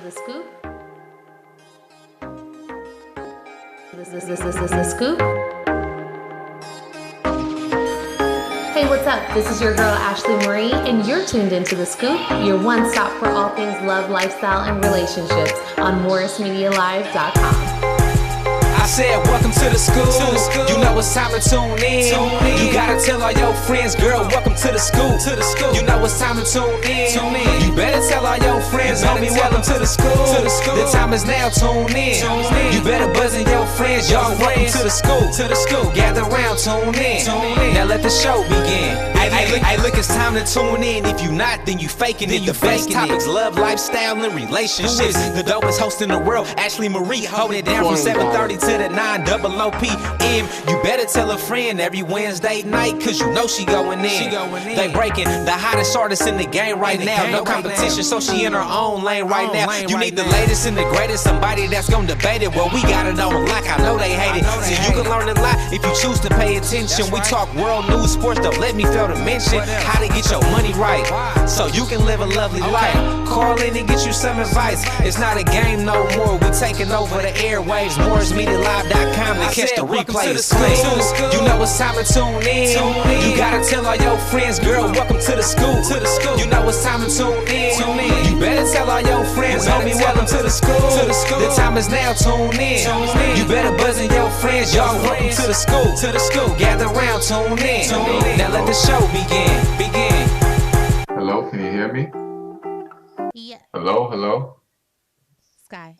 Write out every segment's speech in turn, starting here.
The scoop. The scoop. Hey, what's up? This is your girl Ashley Marie, and you're tuned into The Scoop, your one stop for all things love, lifestyle, and relationships on MorrisMediaLive.com. I said, welcome to the school. You know it's time to tune in. You gotta tell all your friends, girl, welcome to the school. You know it's time to tune in. You better tell all your friends, homie, welcome to the school. The time is now, tune in. You better buzz in your friends, y'all, welcome to the school. Gather round, tune in. Now let the show begin. Hey, look, it's time to tune in. If you not, then you faking it. The best topics, love, lifestyle, and relationships. The dopest host in the world, Ashley Marie, holding it down from 7:30 to the 9:00 p.m. You better tell a friend every Wednesday night, cause you know she going in. They breaking the hottest artist in the game right now. No competition, so she in her own lane right now. You need the latest and the greatest, somebody that's gonna debate it. Well, we got it on lock, I know they hate it. So you can learn a lot if you choose to pay attention. We talk world news, sports, don't let me fail to mention how to get your money right, so you can live a lovely life. Call in and get you some advice. It's not a game no more, we taking over the airwaves. MorrisMediaLive.com to catch the replay. You know it's time to tune in. You gotta tell all your friends, girl, welcome to the school. You know it's time to tune in. You better tell all your friends, homie, welcome to the school. The time is now, tune in. You better buzz in your friends, y'all, welcome to the school. Gather round, tune in. Now let the show begin. Hello, can you hear me? Yeah. Hello. Sky.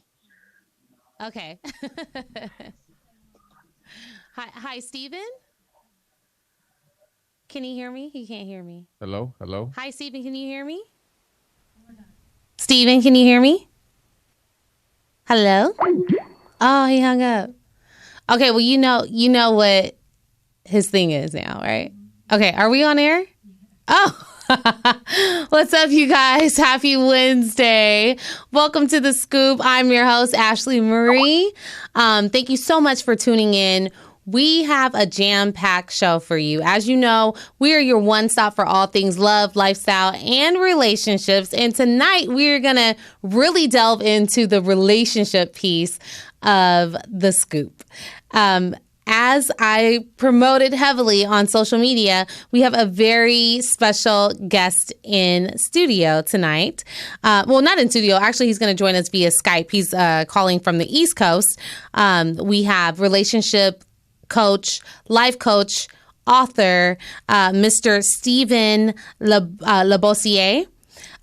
Okay. Hi, Stephen? Can you hear me? He can't hear me. Hello. Hi, Stephen, can you hear me? Stephen, can you hear me? Hello? Oh, he hung up. Okay, well, you know what his thing is now, right? Okay, are we on air? Oh. What's up, you guys? Happy Wednesday. Welcome to The Scoop. I'm your host, Ashley Marie. Thank you so much for tuning in. We have a jam-packed show for you. As you know, we are your one stop for all things love, lifestyle, and relationships. And tonight, we're going to really delve into the relationship piece of The Scoop. As I promoted heavily on social media, we have a very special guest in studio tonight. Well, not in studio. Actually, he's going to join us via Skype. He's calling from the East Coast. We have relationship coach, life coach, author, Mr. Stephan La Bossiere.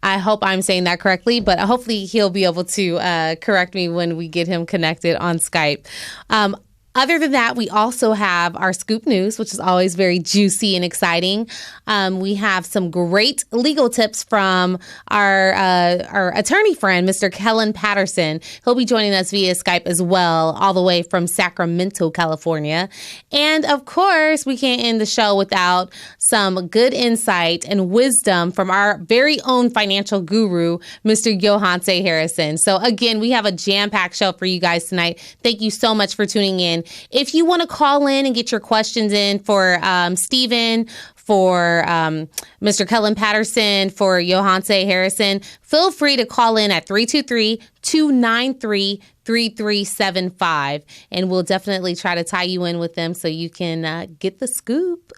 I hope I'm saying that correctly, but hopefully he'll be able to correct me when we get him connected on Skype. Other than that, we also have our Scoop News, which is always very juicy and exciting. We have some great legal tips from our attorney friend, Mr. Kellen Patterson. He'll be joining us via Skype as well, all the way from Sacramento, California. And of course, we can't end the show without some good insight and wisdom from our very own financial guru, Mr. Johanse Harrison. So again, we have a jam-packed show for you guys tonight. Thank you so much for tuning in. If you want to call in and get your questions in for Stephen, for Mr. Kellen Patterson, for Johanse Harrison, feel free to call in at 323-293-3375, and we'll definitely try to tie you in with them so you can get the scoop.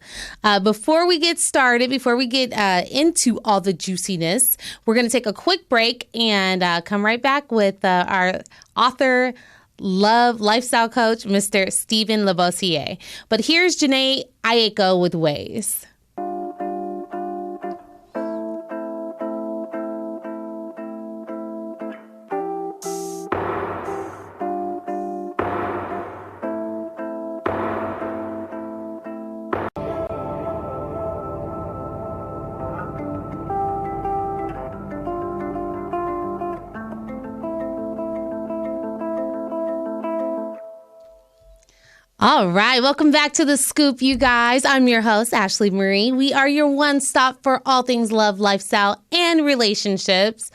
Before we get started, before we get into all the juiciness, we're going to take a quick break and come right back with our author, lifestyle coach, Mr. Stephan La Bossiere. But here's Janae Aiko with Ways. All right. Welcome back to The Scoop, you guys. I'm your host, Ashley Marie. We are your one stop for all things love, lifestyle, and relationships.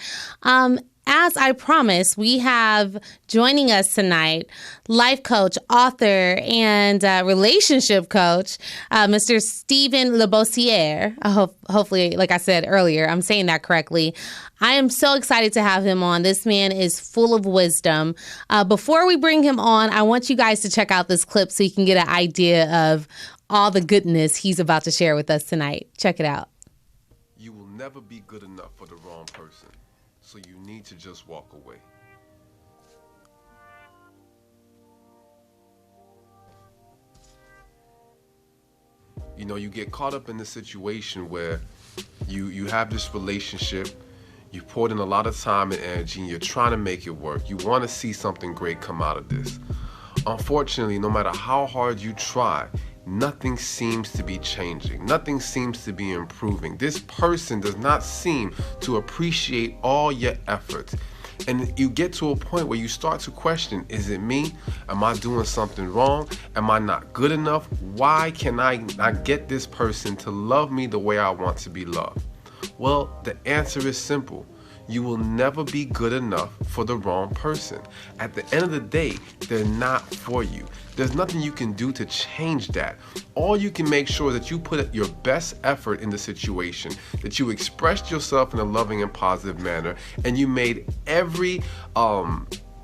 as I promised, we have joining us tonight life coach, author, and relationship coach, Mr. Stephan La Bossiere. Hopefully, like I said earlier, I'm saying that correctly. I am so excited to have him on. This man is full of wisdom. Before we bring him on, I want you guys to check out this clip so you can get an idea of all the goodness he's about to share with us tonight. Check it out. You will never be good enough for the wrong person, so you need to just walk away. You know, you get caught up in the situation where you have this relationship, you poured in a lot of time and energy, and you're trying to make it work. You want to see something great come out of this. Unfortunately, no matter how hard you try, nothing seems to be changing. Nothing seems to be improving. This person does not seem to appreciate all your efforts. And you get to a point where you start to question, is it me? Am I doing something wrong? Am I not good enough? Why can I not get this person to love me the way I want to be loved? Well, the answer is simple. You will never be good enough for the wrong person. At the end of the day, they're not for you. There's nothing you can do to change that. All you can make sure that you put your best effort in the situation, that you expressed yourself in a loving and positive manner, and you made every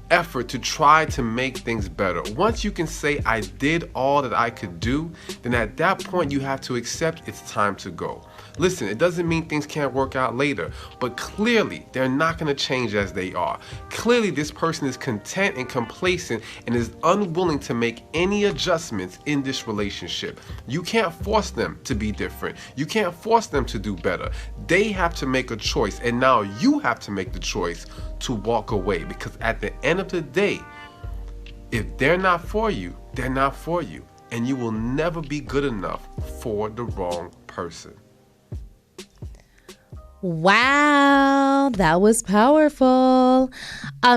effort to try to make things better. Once you can say, I did all that I could do, then at that point you have to accept it's time to go. Listen, it doesn't mean things can't work out later, but clearly they're not going to change as they are. Clearly this person is content and complacent and is unwilling to make any adjustments in this relationship. You can't force them to be different. You can't force them to do better. They have to make a choice, and now you have to make the choice to walk away, because at the end of the day, if they're not for you, they're not for you, and you will never be good enough for the wrong person. Wow, that was powerful.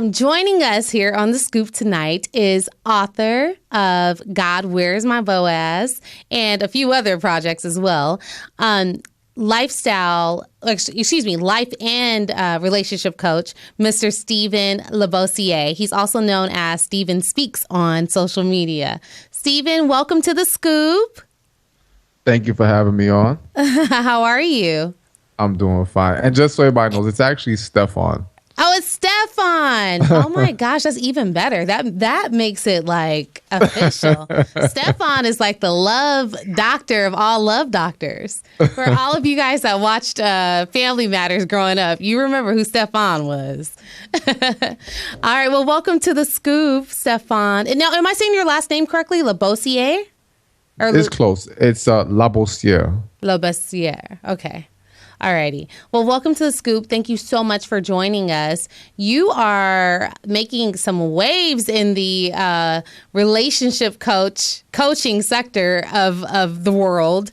Joining us here on The Scoop tonight is author of God, Where's My Boaz? And a few other projects as well. Life and relationship coach, Mr. Stephan La Bossiere. He's also known as Stephan Speaks on social media. Stephan, welcome to The Scoop. Thank you for having me on. How are you? I'm doing fine. And just so everybody knows, it's actually Stephan. Oh, it's Stephan. Oh my gosh, that's even better. That makes it like official. Stephan is like the love doctor of all love doctors. For all of you guys that watched Family Matters growing up, you remember who Stephan was. All right, well, welcome to The Scoop, Stephan. And now, am I saying your last name correctly? La Bossiere? It's close. It's LaBossiere. La Bossiere. Okay. Alrighty. Well, welcome to The Scoop. Thank you so much for joining us. You are making some waves in the relationship coaching sector of the world.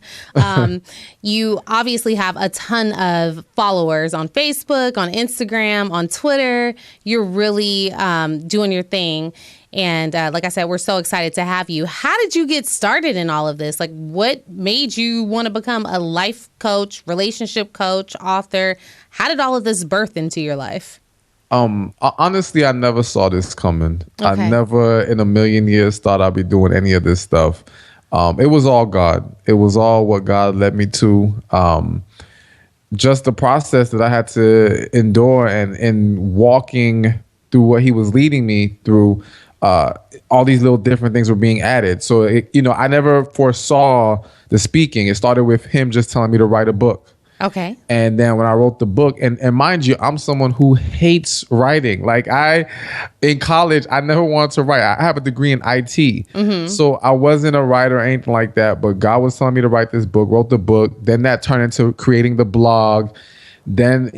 You obviously have a ton of followers on Facebook, on Instagram, on Twitter. You're really doing your thing. And like I said, we're so excited to have you. How did you get started in all of this? Like, what made you want to become a life coach, relationship coach, author? How did all of this birth into your life? Honestly, I never saw this coming. Okay. I never in a million years thought I'd be doing any of this stuff. It was all God. It was all what God led me to. Just the process that I had to endure and walking through what he was leading me through. All these little different things were being added. So, I never foresaw the speaking. It started with him just telling me to write a book. Okay. And then when I wrote the book, and mind you, I'm someone who hates writing. Like in college, I never wanted to write. I have a degree in IT. Mm-hmm. So I wasn't a writer or anything like that. But God was telling me to write this book, wrote the book. Then that turned into creating the blog. Then,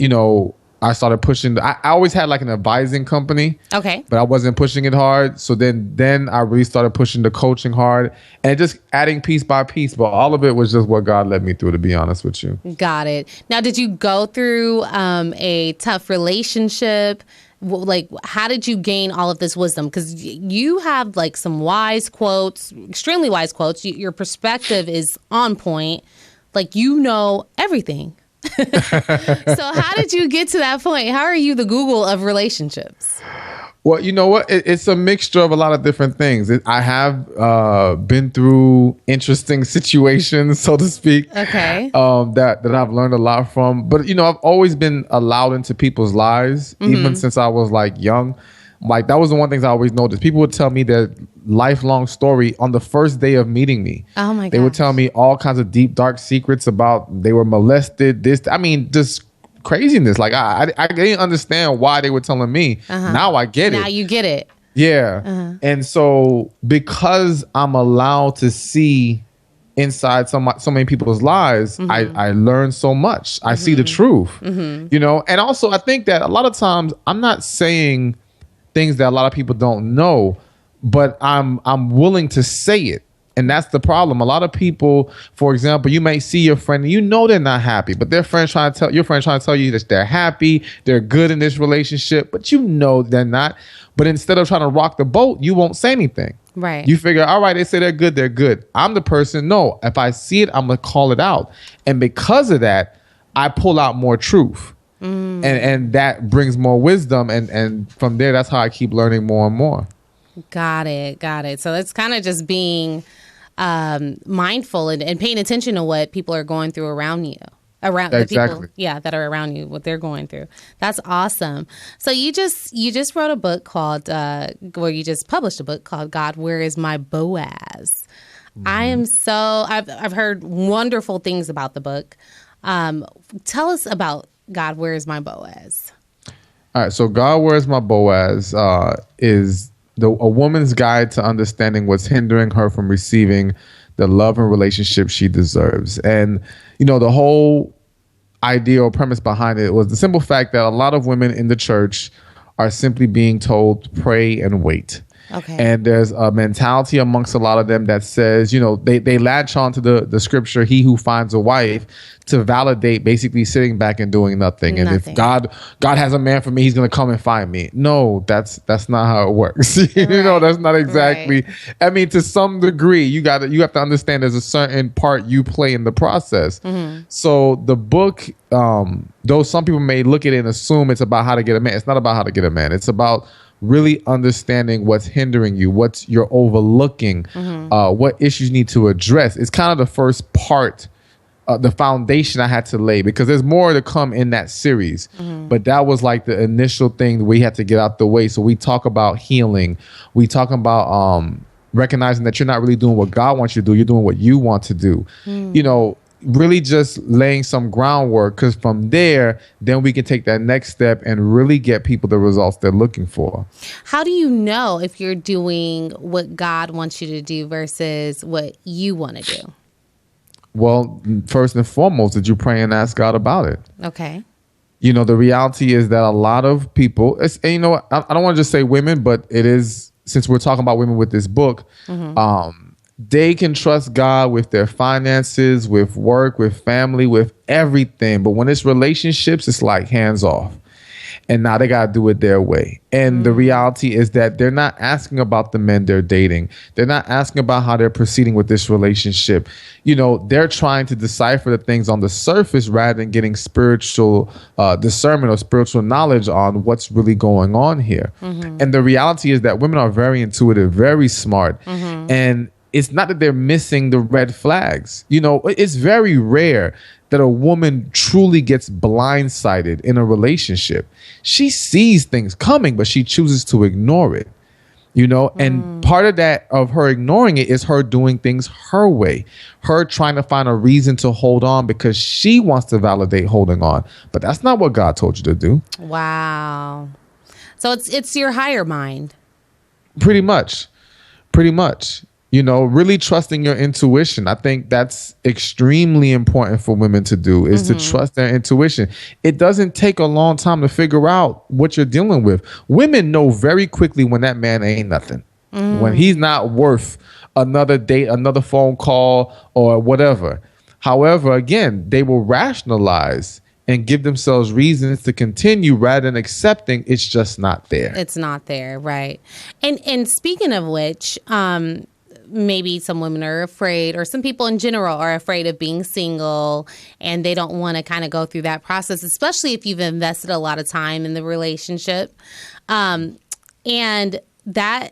I started pushing. I always had like an advising company. Okay. But I wasn't pushing it hard. So then I really started pushing the coaching hard and just adding piece by piece. But all of it was just what God led me through, to be honest with you. Got it. Now, did you go through a tough relationship? Like, how did you gain all of this wisdom? Because you have like some wise quotes, extremely wise quotes. Your perspective is on point. Like, everything. So how did you get to that point? How are you the Google of relationships? Well, you know what? It's a mixture of a lot of different things. I have been through interesting situations, so to speak. Okay. That I've learned a lot from. But I've always been allowed into people's lives, even since I was like young. Like that was the one thing I always noticed. People would tell me their lifelong story on the first day of meeting me. Oh my god! They would tell me all kinds of deep, dark secrets about they were molested. Just craziness. Like I didn't understand why they were telling me. Now I get it. Now you get it. Yeah. And so because I'm allowed to see inside so many people's lives, I learn so much. I see the truth. And also I think that a lot of times I'm not saying things that a lot of people don't know, but I'm willing to say it. And that's the problem. A lot of people, for example, you may see your friend and they're not happy, but your friend trying to tell you that they're happy, they're good in this relationship, but they're not. But instead of trying to rock the boat, you won't say anything. Right. You figure, all right, they say they're good, they're good. I'm the person, no, if I see it, I'm going to call it out. And because of that, I pull out more truth. And that brings more wisdom. And from there, that's how I keep learning more and more. Got it. So it's kind of just being mindful and paying attention to what people are going through around you. Around the people, that are around you, what they're going through. That's awesome. So you just wrote a book called, you just published a book called God, Where Is My Boaz? I've heard wonderful things about the book. Tell us about God, Where Is My Boaz? All right. So God, Where Is My Boaz is a woman's guide to understanding what's hindering her from receiving the love and relationship she deserves. And, the whole idea or premise behind it was the simple fact that a lot of women in the church are simply being told, pray and wait. Okay. And there's a mentality amongst a lot of them that says, they latch on to the scripture, he who finds a wife, to validate basically sitting back and doing nothing. And if God has a man for me, he's going to come and find me. No, that's not how it works. That's not exactly. Right. I mean, to some degree, you have to understand there's a certain part you play in the process. So the book, though some people may look at it and assume it's about how to get a man, it's not about how to get a man. It's about really understanding what's hindering you, what you're overlooking, what issues you need to address. It's kind of the first part, the foundation I had to lay, because there's more to come in that series. But that was like the initial thing we had to get out the way. So we talk about healing. We talk about recognizing that you're not really doing what God wants you to do. You're doing what you want to do. Really just laying some groundwork, because from there, then we can take that next step and really get people the results they're looking for. How do you know if you're doing what God wants you to do versus what you want to do? Well, first and foremost, did you pray and ask God about it? Okay. The reality is that a lot of people, and I don't want to just say women, but it is, since we're talking about women with this book, they can trust God with their finances, with work, with family, with everything. But when it's relationships, it's like hands off. And now they got to do it their way. And the reality is that they're not asking about the men they're dating. They're not asking about how they're proceeding with this relationship. They're trying to decipher the things on the surface rather than getting spiritual discernment or spiritual knowledge on what's really going on here. And the reality is that women are very intuitive, very smart. And it's not that they're missing the red flags. It's very rare that a woman truly gets blindsided in a relationship. She sees things coming, but she chooses to ignore it. And part of that, of her ignoring it, is her doing things her way, her trying to find a reason to hold on because she wants to validate holding on. But that's not what God told you to do. Wow. So it's your higher mind. Pretty much. Really trusting your intuition. I think that's extremely important for women to do, is to trust their intuition. It doesn't take a long time to figure out what you're dealing with. Women know very quickly when that man ain't nothing, when he's not worth another date, another phone call, or whatever. However, again, they will rationalize and give themselves reasons to continue rather than accepting it's just not there. It's not there, right? And speaking of which, maybe some women are afraid, or some people in general are afraid of being single, and they don't want to kind of go through that process, especially if you've invested a lot of time in the relationship. And that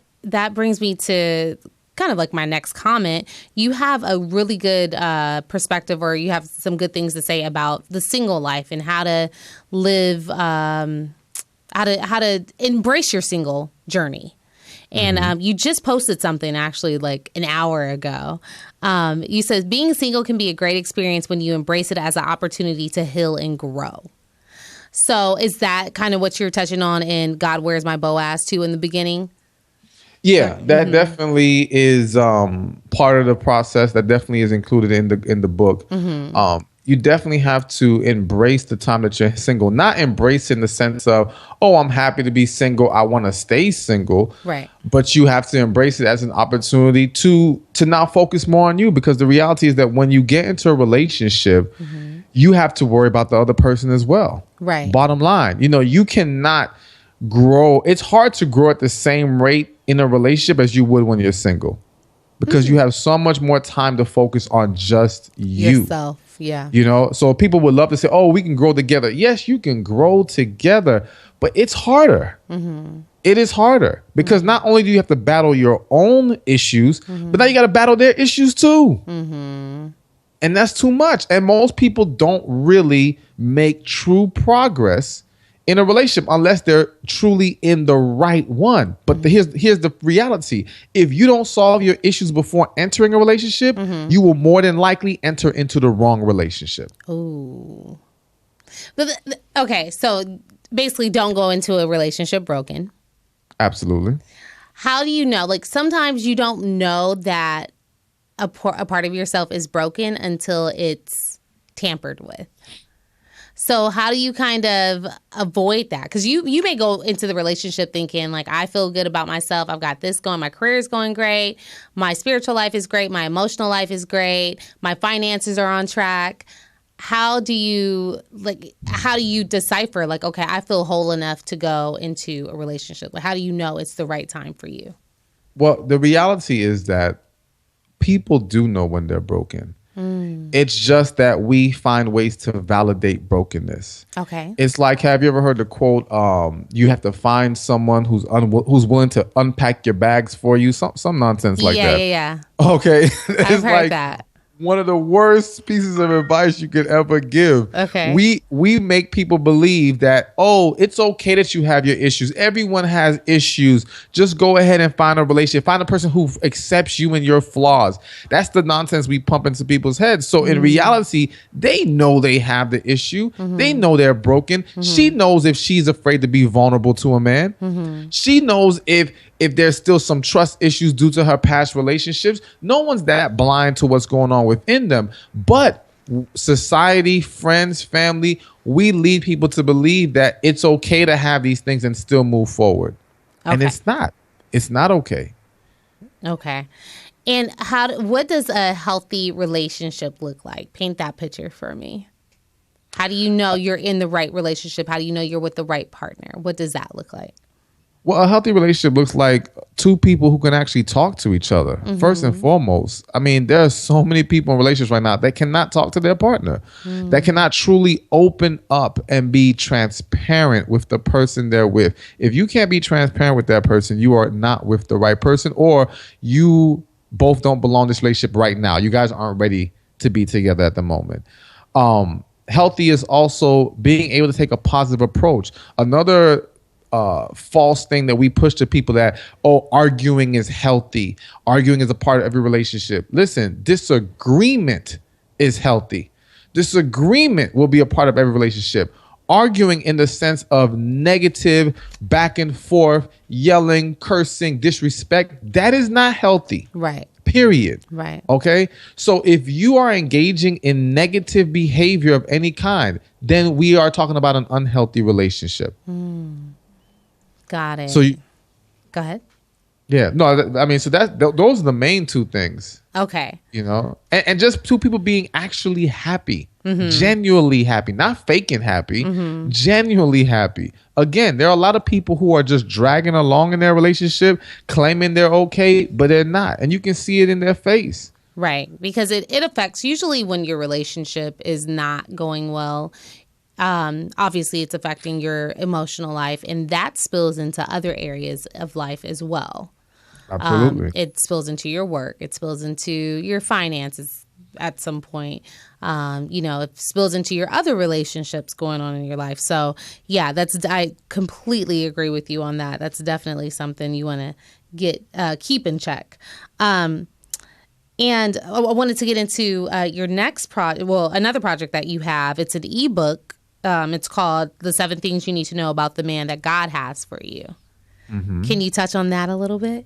brings me to kind of like my next comment. You have a really good perspective, or you have some good things to say about the single life and how to live, how to embrace your single journey. And you just posted something actually like an hour ago. You said being single can be a great experience when you embrace it as an opportunity to heal and grow. So is that kind of what you're touching on in God, Where's My Boaz too in the beginning? Yeah, that definitely is part of the process. That definitely is included in the book. You definitely have to embrace the time that you're single. Not embrace in the sense of, oh, I'm happy to be single, I want to stay single. Right. But you have to embrace it as an opportunity to now focus more on you, because the reality is that when you get into a relationship, you have to worry about the other person as well. Right. Bottom line, you cannot grow. It's hard to grow at the same rate in a relationship as you would when you're single, because you have so much more time to focus on just you. Yourself. Yeah. So people would love to say, oh, we can grow together. Yes, you can grow together, but it's harder. It is harder because not only do you have to battle your own issues, but now you got to battle their issues too. And that's too much. And most people don't really make true progress in a relationship unless they're truly in the right one. But here's the reality. If you don't solve your issues before entering a relationship, you will more than likely enter into the wrong relationship. Ooh. But okay, so basically don't go into a relationship broken. Absolutely. How do you know? Like sometimes you don't know that a part of yourself is broken until it's tampered with. So how do you kind of avoid that? Because you may go into the relationship thinking like, I feel good about myself. I've got this going. My career is going great. My spiritual life is great. My emotional life is great. My finances are on track. How do you decipher like, okay, I feel whole enough to go into a relationship? Like, how do you know it's the right time for you? Well, the reality is that people do know when they're broken. It's just that we find ways to validate brokenness. Okay. It's like, have you ever heard the quote, you have to find someone who's willing to unpack your bags for you? Some nonsense like that. Yeah. Okay. I've heard that. One of the worst pieces of advice you could ever give. Okay. We make people believe that, oh, it's okay that you have your issues. Everyone has issues. Just go ahead and find a relationship. Find a person who accepts you and your flaws. That's the nonsense we pump into people's heads. So in reality, they know they have the issue. They know they're broken. She knows if she's afraid to be vulnerable to a man. She knows if there's still some trust issues due to her past relationships. No one's that blind to what's going on within them. But society, friends, family, we lead people to believe that it's okay to have these things and still move forward. Okay. And it's not. It's not okay. Okay. And what does a healthy relationship look like? Paint that picture for me. How do you know you're in the right relationship? How do you know you're with the right partner? What does that look like? Well, a healthy relationship looks like two people who can actually talk to each other, first and foremost. I mean, there are so many people in relationships right now that cannot talk to their partner, that cannot truly open up and be transparent with the person they're with. If you can't be transparent with that person, you are not with the right person, or you both don't belong in this relationship right now. You guys aren't ready to be together at the moment. Healthy is also being able to take a positive approach. Another false thing that we push to people that, arguing is healthy. Arguing is a part of every relationship. Listen, disagreement is healthy. Disagreement will be a part of every relationship. Arguing in the sense of negative, back and forth, yelling, cursing, disrespect, that is not healthy. Right. Period. Right. Okay. So if you are engaging in negative behavior of any kind, then we are talking about an unhealthy relationship. Got it. So go ahead. Yeah, no, I mean, so those are the main two things, Okay. and just two people being actually happy, Mm-hmm. genuinely happy, not faking happy, genuinely happy. Again, there are a lot of people who are just dragging along in their relationship, claiming they're okay, but they're not, and you can see it in their face. Right. Because it affects, usually when your relationship is not going well, obviously it's affecting your emotional life, and that spills into other areas of life as well. Absolutely. It spills into your work. It spills into your finances at some point. It spills into your other relationships going on in your life. So yeah, I completely agree with you on that. That's definitely something you want to keep in check. And I wanted to get into your next project. Well, another project that you have. It's an ebook. It's called "The 7 Things You Need to Know About the Man That God Has for You." Mm-hmm. Can you touch on that a little bit?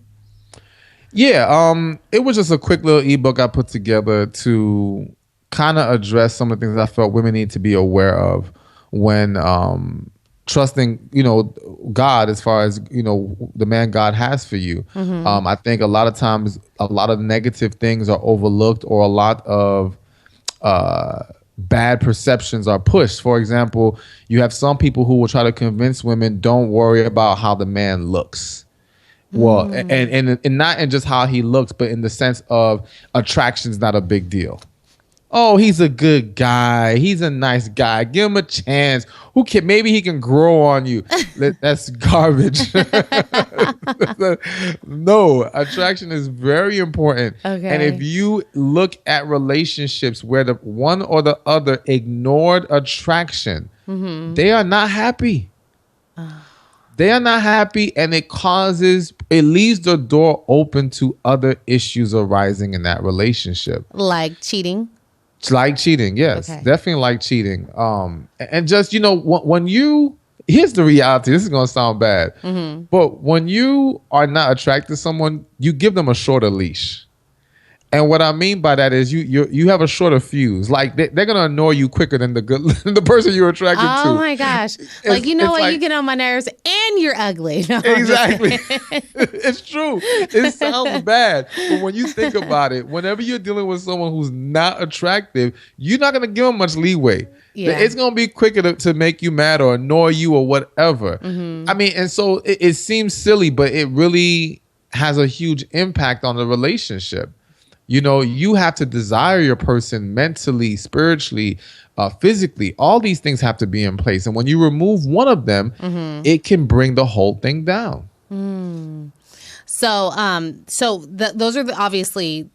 Yeah, it was just a quick little ebook I put together to kind of address some of the things I felt women need to be aware of when trusting, God as far as, the man God has for you. Mm-hmm. I think a lot of times a lot of negative things are overlooked, or a lot of bad perceptions are pushed. For example, you have some people who will try to convince women, don't worry about how the man looks. Well, and not in just how he looks, but in the sense of attraction's not a big deal. Oh, he's a good guy. He's a nice guy. Give him a chance. Who can? Maybe he can grow on you. That's garbage. No, attraction is very important. Okay. And if you look at relationships where the one or the other ignored attraction, they are not happy. They are not happy, and it leaves the door open to other issues arising in that relationship. Like cheating? Like cheating, yes. Okay. Definitely like cheating. And just, when here's the reality, this is going to sound bad, but when you are not attracted to someone, you give them a shorter leash. And what I mean by that is you have a shorter fuse. Like they're gonna annoy you quicker than the person you're attracted to. Oh my gosh! Like what? Like, you get on my nerves, and you're ugly. No, exactly. It's true. It sounds bad, but when you think about it, whenever you're dealing with someone who's not attractive, you're not gonna give them much leeway. Yeah. It's gonna be quicker to make you mad or annoy you or whatever. Mm-hmm. I mean, and so it seems silly, but it really has a huge impact on the relationship. You have to desire your person mentally, spiritually, physically. All these things have to be in place. And when you remove one of them, it can bring the whole thing down. So those are obviously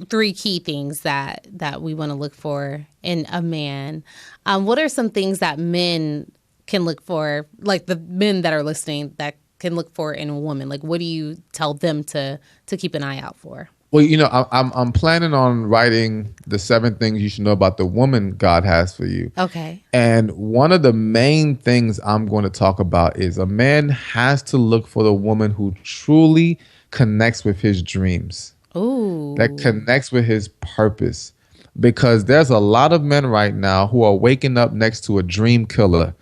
3 key things that we want to look for in a man. What are some things that men can look for, like the men that are listening, that can look for in a woman? Like, what do you tell them to keep an eye out for? Well, I'm planning on writing the 7 things you should know about the woman God has for you. Okay. And one of the main things I'm going to talk about is a man has to look for the woman who truly connects with his dreams. Ooh. That connects with his purpose. Because there's a lot of men right now who are waking up next to a dream killer,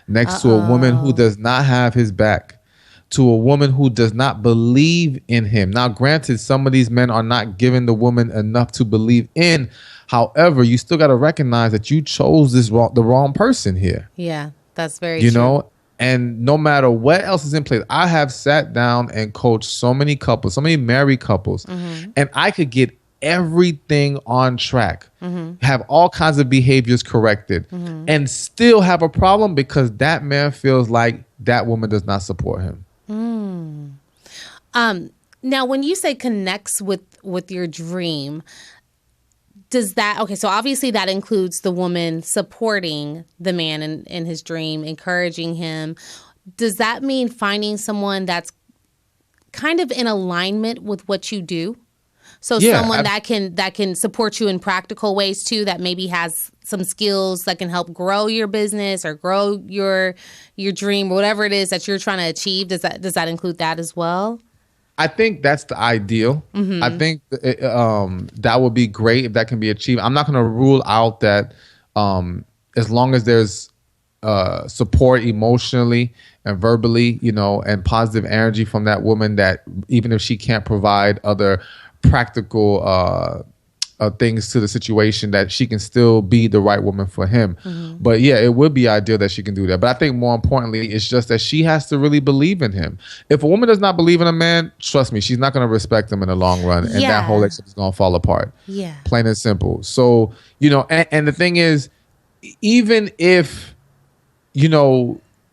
next to a woman who does not have his back, to a woman who does not believe in him. Now, granted, some of these men are not giving the woman enough to believe in. However, you still got to recognize that you chose the wrong person here. Yeah, that's very true. And no matter what else is in place, I have sat down and coached so many couples, so many married couples, and I could get everything on track, have all kinds of behaviors corrected, and still have a problem because that man feels like that woman does not support him. Now, when you say connects with your dream, does that, okay, so obviously that includes the woman supporting the man in his dream, encouraging him. Does that mean finding someone that's kind of in alignment with what you do? So someone that can support you in practical ways too, that maybe has some skills that can help grow your business or grow your dream, whatever it is that you're trying to achieve. Does that include that as well? I think that's the ideal. I think that would be great if that can be achieved. I'm not going to rule out that as long as there's support emotionally and verbally, and positive energy from that woman, that even if she can't provide other practical things to the situation, that she can still be the right woman for him. But yeah, it would be ideal that she can do that. But I think more importantly, it's just that she has to really believe in him. If a woman does not believe in a man, trust me, she's not going to respect him in the long run. And that whole relationship is going to fall apart. Yeah. Plain and simple. So, and the thing is, even if,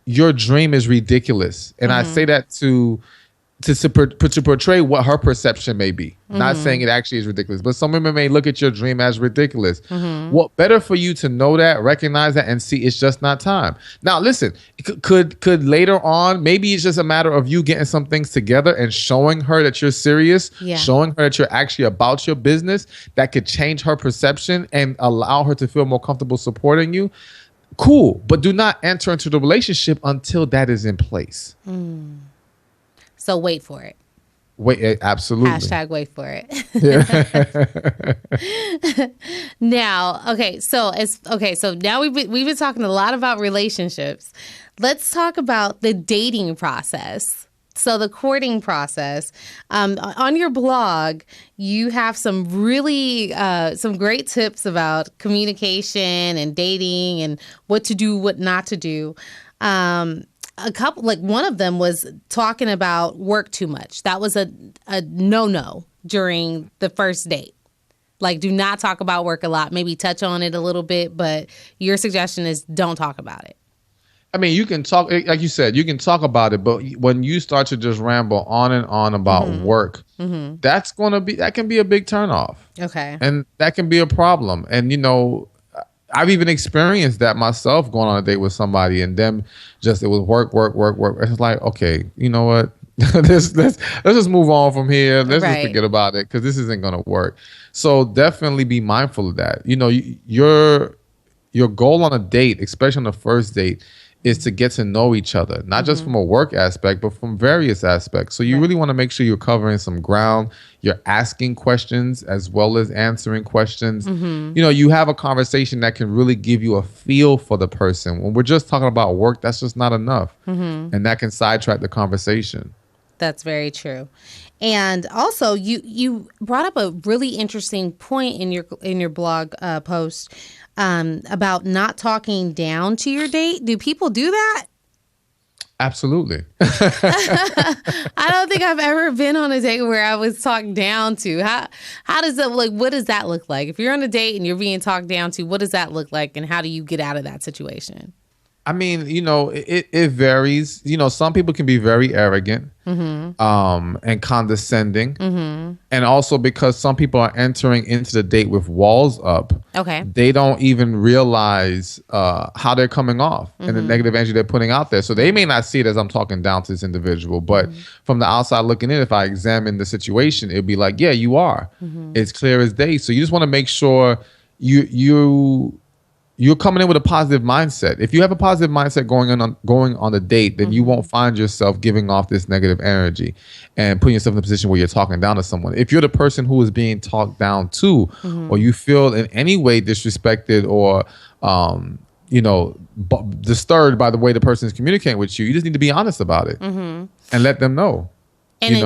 your dream is ridiculous, and I say that to portray what her perception may be. Not saying it actually is ridiculous, but some women may look at your dream as ridiculous. Well, better for you to know that, recognize that, and see it's just not time. Now, listen, could later on, maybe it's just a matter of you getting some things together and showing her that you're serious, showing her that you're actually about your business, that could change her perception and allow her to feel more comfortable supporting you. Cool, but do not enter into the relationship until that is in place. So wait for it. Wait, absolutely. Hashtag wait for it. Now, okay. So now we've been talking a lot about relationships. Let's talk about the dating process. So the courting process. On your blog, you have some great tips about communication and dating and what to do, what not to do. A couple, one of them was talking about work too much. That was a no during the first date. Do not talk about work a lot. Maybe touch on it a little bit, but your suggestion is don't talk about it. I mean, you can talk, like you said, you can talk about it, but when you start to just ramble on and on about work, that can be a big turnoff. Okay. And that can be a problem. And, I've even experienced that myself, going on a date with somebody and them it was work. It's like, okay, you know what? let's just move on from here. Let's just forget about it, because this isn't going to work. So definitely be mindful of that. Your goal on a date, especially on the first date, is to get to know each other, not just from a work aspect, but from various aspects. So you really want to make sure you're covering some ground. You're asking questions as well as answering questions. You have a conversation that can really give you a feel for the person. When we're just talking about work, that's just not enough. And that can sidetrack the conversation. That's very true. And also, you brought up a really interesting point in your blog post about not talking down to your date. Do people do that? Absolutely. I don't think I've ever been on a date where I was talked down to. How does that, what does that look like? If you're on a date and you're being talked down to, what does that look like, and how do you get out of that situation? I mean, it varies. Some people can be very arrogant and condescending. And also, because some people are entering into the date with walls up, they don't even realize how they're coming off and the negative energy they're putting out there. So they may not see it as I'm talking down to this individual, but from the outside looking in, if I examine the situation, it'd be like, yeah, you are. It's clear as day. So you just want to make sure you're coming in with a positive mindset. If you have a positive mindset going on the date, then you won't find yourself giving off this negative energy and putting yourself in a position where you're talking down to someone. If you're the person who is being talked down to, or you feel in any way disrespected or disturbed by the way the person is communicating with you, you just need to be honest about it and let them know. And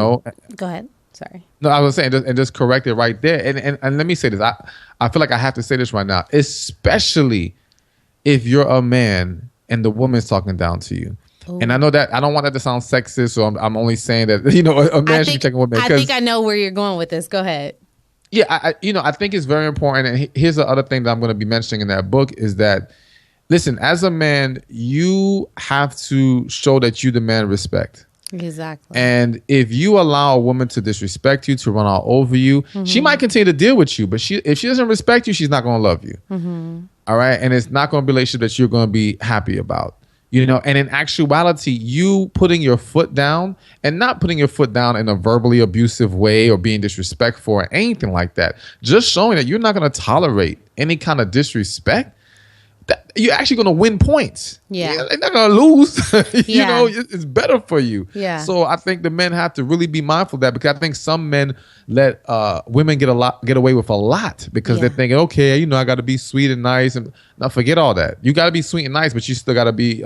go ahead. Sorry. No, I was saying, just correct it right there. And let me say this. I feel like I have to say this right now, especially if you're a man and the woman's talking down to you. Ooh. And I know that I don't want that to sound sexist, so I'm only saying that a man should be checking a woman. I think I know where you're going with this. Go ahead. Yeah, I think it's very important. And here's the other thing that I'm going to be mentioning in that book is that, listen, as a man, you have to show that you demand respect. Exactly. And if you allow a woman to disrespect you, to run all over you, she might continue to deal with you, but if she doesn't respect you, she's not going to love you. All right. And it's not going to be a relationship that you're going to be happy about. And in actuality, you putting your foot down, and not putting your foot down in a verbally abusive way or being disrespectful or anything like that, just showing that you're not going to tolerate any kind of disrespect, you're actually going to win points. Yeah. They're not going to lose. Yeah. It's better for you. Yeah. So I think the men have to really be mindful of that, because I think some men let women get away with a lot because they're thinking, okay, I got to be sweet and nice, and now forget all that. You got to be sweet and nice, but you still got to be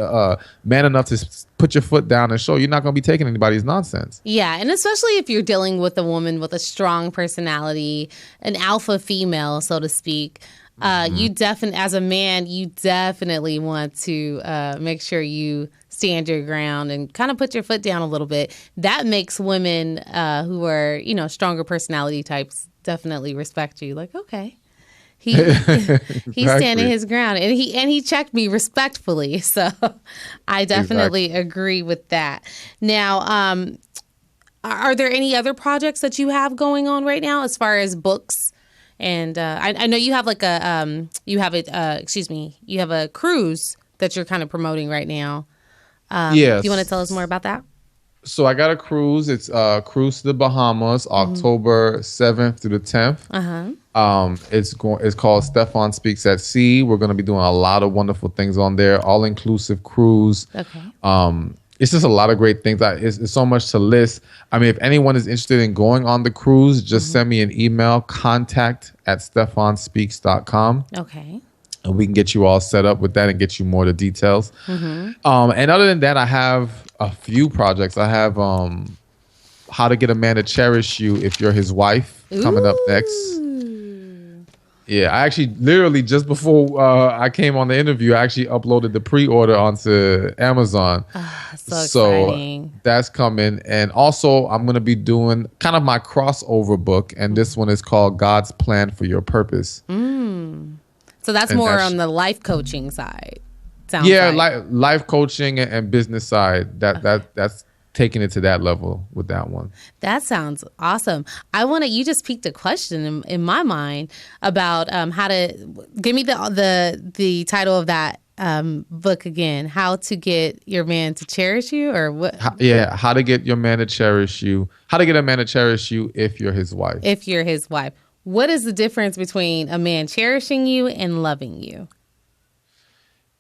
man enough to put your foot down and show you're not going to be taking anybody's nonsense. Yeah, and especially if you're dealing with a woman with a strong personality, an alpha female, so to speak. You definitely, as a man, you definitely want to make sure you stand your ground and kind of put your foot down a little bit. That makes women who are, stronger personality types definitely respect you. Like, okay, he's standing his ground, and he checked me respectfully. So I definitely agree with that. Now, are there any other projects that you have going on right now as far as books? And I know you have you have a cruise that you're kind of promoting right now. Yes. Do you want to tell us more about that? So I got a cruise. It's a cruise to the Bahamas, October 7th through the 10th. It's called Stephan Speaks at Sea. We're going to be doing a lot of wonderful things on there. All inclusive cruise. Okay. It's just a lot of great things. It's so much to list. I mean, if anyone is interested in going on the cruise, just send me an email, contact@stephanspeaks.com. Okay. And we can get you all set up with that and get you more of the details. And other than that, I have a few projects. I have How to Get a Man to Cherish You If You're His Wife coming up next. Yeah, I actually literally just before I came on the interview, I actually uploaded the pre-order onto Amazon. So exciting. That's coming. And also I'm going to be doing kind of my crossover book. And this one is called God's Plan for Your Purpose. So that's more on the life coaching side. Life coaching and business side. That's taking it to that level with that one. That sounds awesome. You just piqued a question in my mind about how to give me the title of that book again. How to Get Your Man to Cherish You, or what? How to Get Your Man to Cherish You. How to Get a Man to Cherish You If You're His Wife. If you're his wife. What is the difference between a man cherishing you and loving you?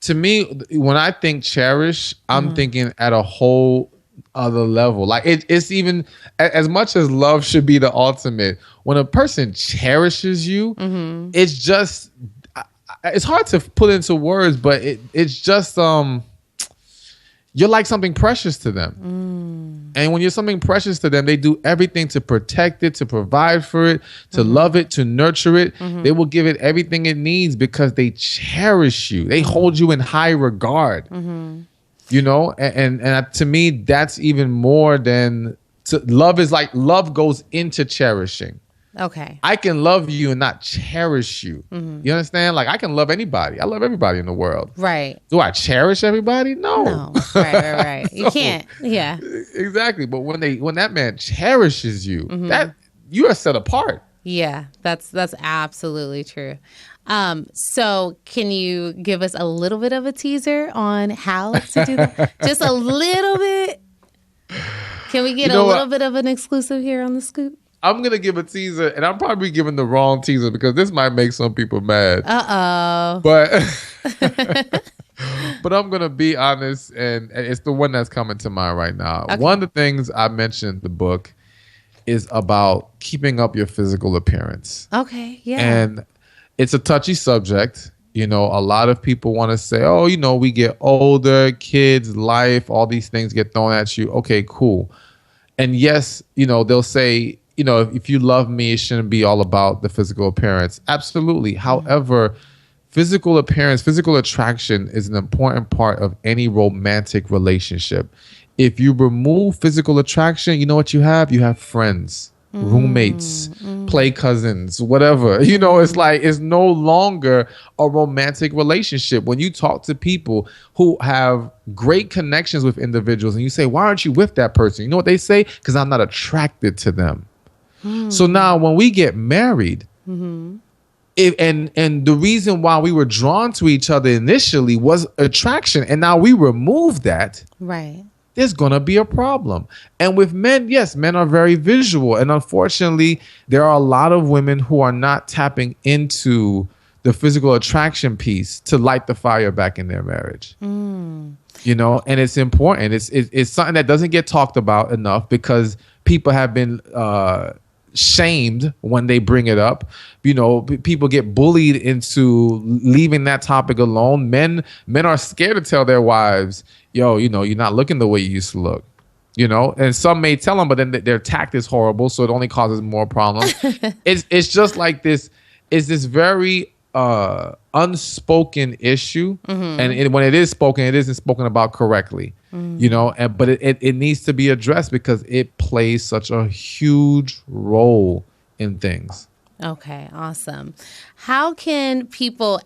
To me, when I think cherish, I'm thinking at a whole other level. Like it's even as much as love should be the ultimate. When a person cherishes you, it's just it's hard to put into words, but it's just you're like something precious to them. And when you're something precious to them, they do everything to protect it, to provide for it, to love it, to nurture it. They will give it everything it needs because they cherish you. They hold you in high regard. And to me, that's even more than love is like love goes into cherishing. Okay. I can love you and not cherish you. You understand? Like I can love anybody. I love everybody in the world. Right. Do I cherish everybody? No. Right. You can't. Yeah. Exactly. But when that man cherishes you, that you are set apart. Yeah, that's absolutely true. So can you give us a little bit of a teaser on how to do that? Just a little bit? Can we get a little bit of an exclusive here on The Scoop? I'm going to give a teaser, and I'm probably giving the wrong teaser because this might make some people mad. Uh-oh. But but I'm going to be honest, and it's the one that's coming to mind right now. Okay. One of the things I mentioned in the book is about keeping up your physical appearance. Okay, yeah. And it's a touchy subject. A lot of people want to say, we get older, kids, life, all these things get thrown at you. Okay, cool. And yes, they'll say, if you love me, it shouldn't be all about the physical appearance. Absolutely. However, physical appearance, physical attraction is an important part of any romantic relationship. If you remove physical attraction, you know what you have? You have friends, roommates, play cousins, whatever. It's like it's no longer a romantic relationship. When you talk to people who have great connections with individuals and you say, why aren't you with that person? You know what they say? Because I'm not attracted to them. So now when we get married, and the reason why we were drawn to each other initially was attraction, and now we remove that, right? There's gonna be a problem. And with men, yes, men are very visual, and unfortunately, there are a lot of women who are not tapping into the physical attraction piece to light the fire back in their marriage. You know, and it's important. It's something that doesn't get talked about enough because people have been shamed when they bring it up. You know, people get bullied into leaving that topic alone. Men are scared to tell their wives, yo, you know, you're not looking the way you used to look. You know, and some may tell them, but then their tact is horrible, so it only causes more problems. It's just like this. It's this very unspoken issue, and when it is spoken, it isn't spoken about correctly. You know, but it needs to be addressed because it plays such a huge role in things. Okay, awesome. How can people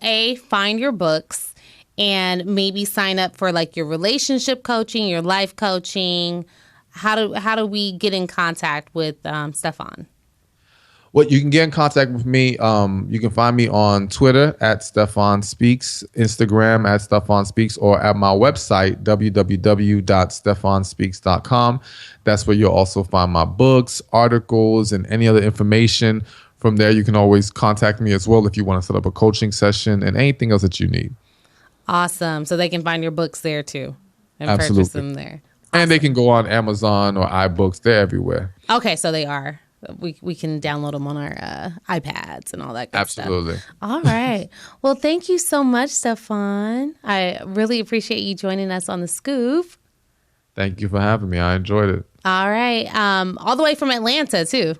find your books and maybe sign up for like your relationship coaching, your life coaching? How do we get in contact with Stephan? Well, you can get in contact with me. You can find me on Twitter at Stephan Speaks, Instagram at Stephan Speaks, or at my website, www.stephanspeaks.com. That's where you'll also find my books, articles, and any other information. From there, you can always contact me as well if you want to set up a coaching session and anything else that you need. Awesome. So they can find your books there too and Absolutely. purchase them there. Awesome. And they can go on Amazon or iBooks. They're everywhere. Okay, so they are. We can download them on our iPads and all that good Absolutely. stuff. All right. Well, thank you so much, Stephan. I really appreciate you joining us on The Scoop. Thank you for having me. I enjoyed it. All right. All the way from Atlanta, too.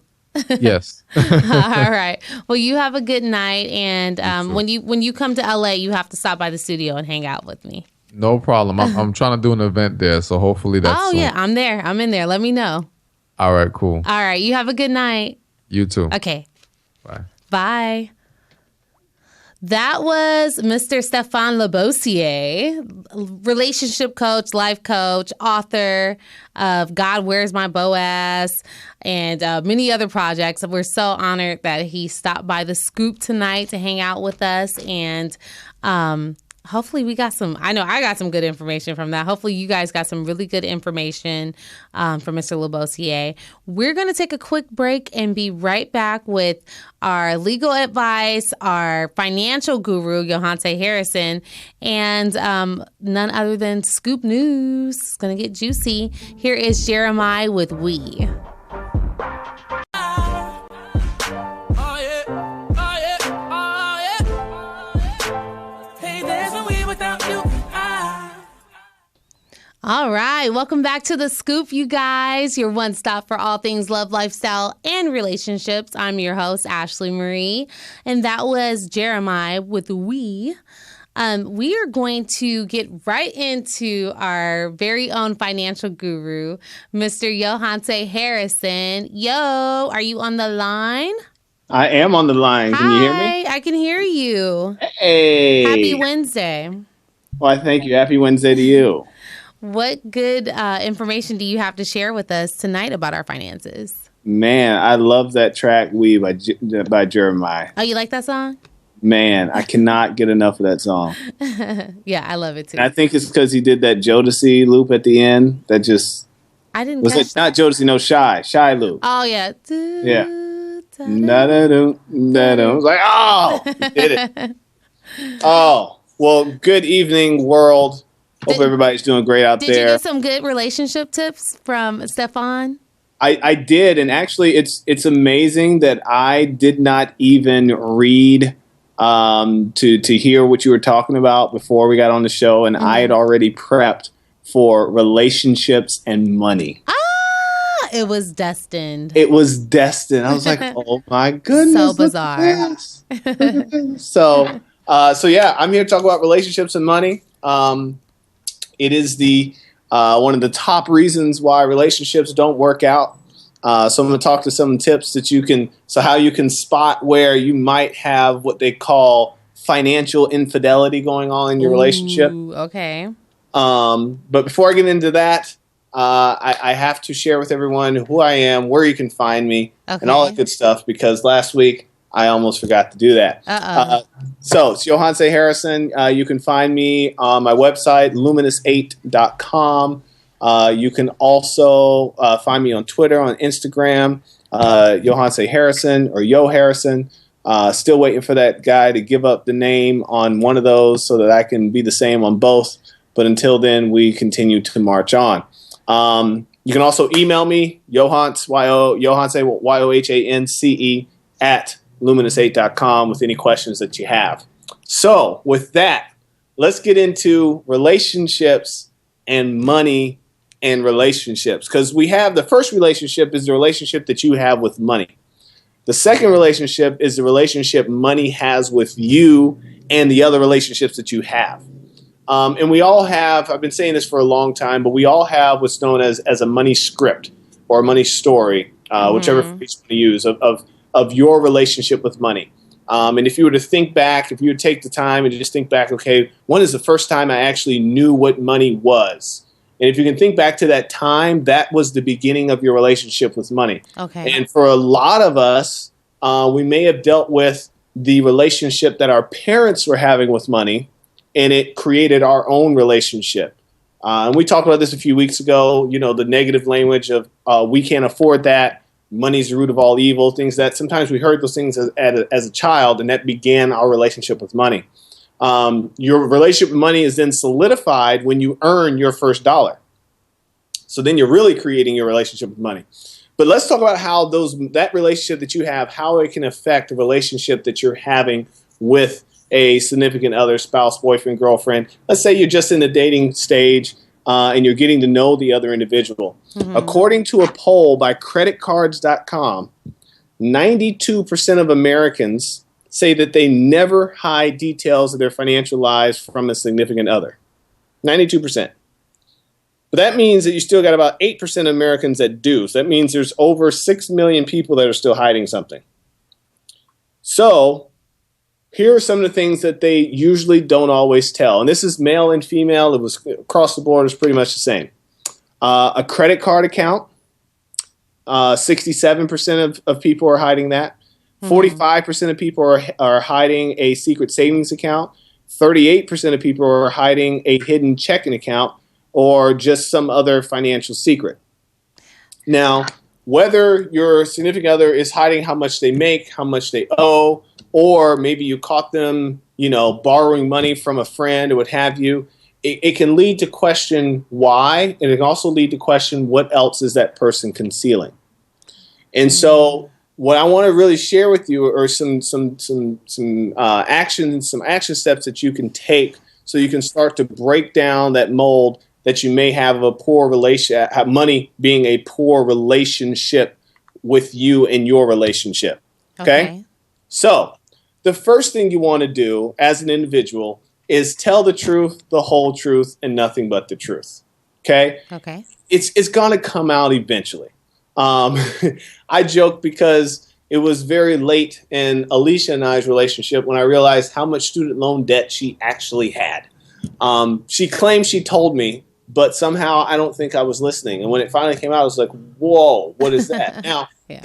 Yes. All right. Well, you have a good night. And when you come to LA, you have to stop by the studio and hang out with me. No problem. I'm trying to do an event there, so hopefully that's soon. Yeah, I'm there. I'm in there. Let me know. All right, cool. All right. You have a good night. You too. Okay. Bye. Bye. That was Mr. Stephan La Bossiere, relationship coach, life coach, author of God, Where's My Boaz, and many other projects. We're so honored that he stopped by The Scoop tonight to hang out with us. And hopefully we got some, I know I got some good information from that. Hopefully you guys got some really good information from Mr. La Bossiere. We're going to take a quick break and be right back with our legal advice, our financial guru, Yohante Harrison, and none other than Scoop News. It's going to get juicy. Here is Jeremiah with We. All right. Welcome back to The Scoop, you guys. Your one stop for all things love, lifestyle, and relationships. I'm your host, Ashley Marie. And that was Jeremiah with We. We are going to get right into our very own financial guru, Mr. Yohante Harrison. Yo, are you on the line? I am on the line. Can you hear me? Hi, I can hear you. Hey. Happy Wednesday. Why, thank you. Happy Wednesday to you. What good information do you have to share with us tonight about our finances? Man, I love that track "We" by Jeremiah. Oh, you like that song? Man, I cannot get enough of that song. Yeah, I love it too. And I think it's because he did that Jodeci loop at the end. That just I didn't. Was it not Jodeci? No, Shy loop. Oh yeah. Yeah. I was like, oh, he did it. Oh, well, good evening, world. Hope everybody's doing great out there. Did you get some good relationship tips from Stephan? I did, and actually, it's amazing that I did not even read to hear what you were talking about before we got on the show, and I had already prepped for relationships and money. It was destined. It was destined. I was like, oh my goodness, so bizarre. So yeah, I'm here to talk about relationships and money. It is the one of the top reasons why relationships don't work out. So I'm going to talk to some tips that how you can spot where you might have what they call financial infidelity going on in your relationship. Okay. But before I get into that, I have to share with everyone who I am, where you can find me, and all that good stuff, because last week I almost forgot to do that. So it's Yohante Harrison. You can find me on my website, luminous8.com. You can also find me on Twitter, on Instagram, Yohante Harrison or Yo Harrison. Still waiting for that guy to give up the name on one of those so that I can be the same on both. But until then, we continue to march on. You can also email me, Johance, Yohance, at luminous8.com with any questions that you have. So with that, let's get into relationships and money and relationships. Because we have the first relationship is the relationship that you have with money. The second relationship is the relationship money has with you and the other relationships that you have. And we all have, I've been saying this for a long time, but we all have what's known as a money script or a money story, whichever phrase you want to use, of your relationship with money. And if you were to think back, if you would take the time and just think back, okay, when is the first time I actually knew what money was? And if you can think back to that time, that was the beginning of your relationship with money. Okay. And for a lot of us, we may have dealt with the relationship that our parents were having with money, and it created our own relationship. And we talked about this a few weeks ago, the negative language of we can't afford that, money's the root of all evil, things that sometimes we heard those things as a child, and that began our relationship with money. Your relationship with money is then solidified when you earn your first dollar. So then you're really creating your relationship with money. But let's talk about how that relationship that you have, how it can affect the relationship that you're having with a significant other, spouse, boyfriend, girlfriend. Let's say you're just in the dating stage and you're getting to know the other individual. Mm-hmm. According to a poll by creditcards.com, 92% of Americans say that they never hide details of their financial lives from a significant other. 92%. But that means that you still got about 8% of Americans that do. So that means there's over 6 million people that are still hiding something. So here are some of the things that they usually don't always tell. And this is male and female. It was across the board. It's pretty much the same. A credit card account. 67% of people are hiding that. 45% of people are hiding a secret savings account. 38% of people are hiding a hidden checking account or just some other financial secret. Now, whether your significant other is hiding how much they make, how much they owe, or maybe you caught them, borrowing money from a friend or what have you, it can lead to question why, and it can also lead to question what else is that person concealing. And so what I want to really share with you are some actions, some action steps that you can take so you can start to break down that mold that you may have of a poor relation, have money being a poor relationship with you and your relationship. Okay? So the first thing you want to do as an individual is tell the truth, the whole truth, and nothing but the truth. Okay? Okay. It's going to come out eventually. I joke because it was very late in Alicia and I's relationship when I realized how much student loan debt she actually had. She claimed she told me, but somehow I don't think I was listening. And when it finally came out, I was like, whoa, what is that? Now, Yeah.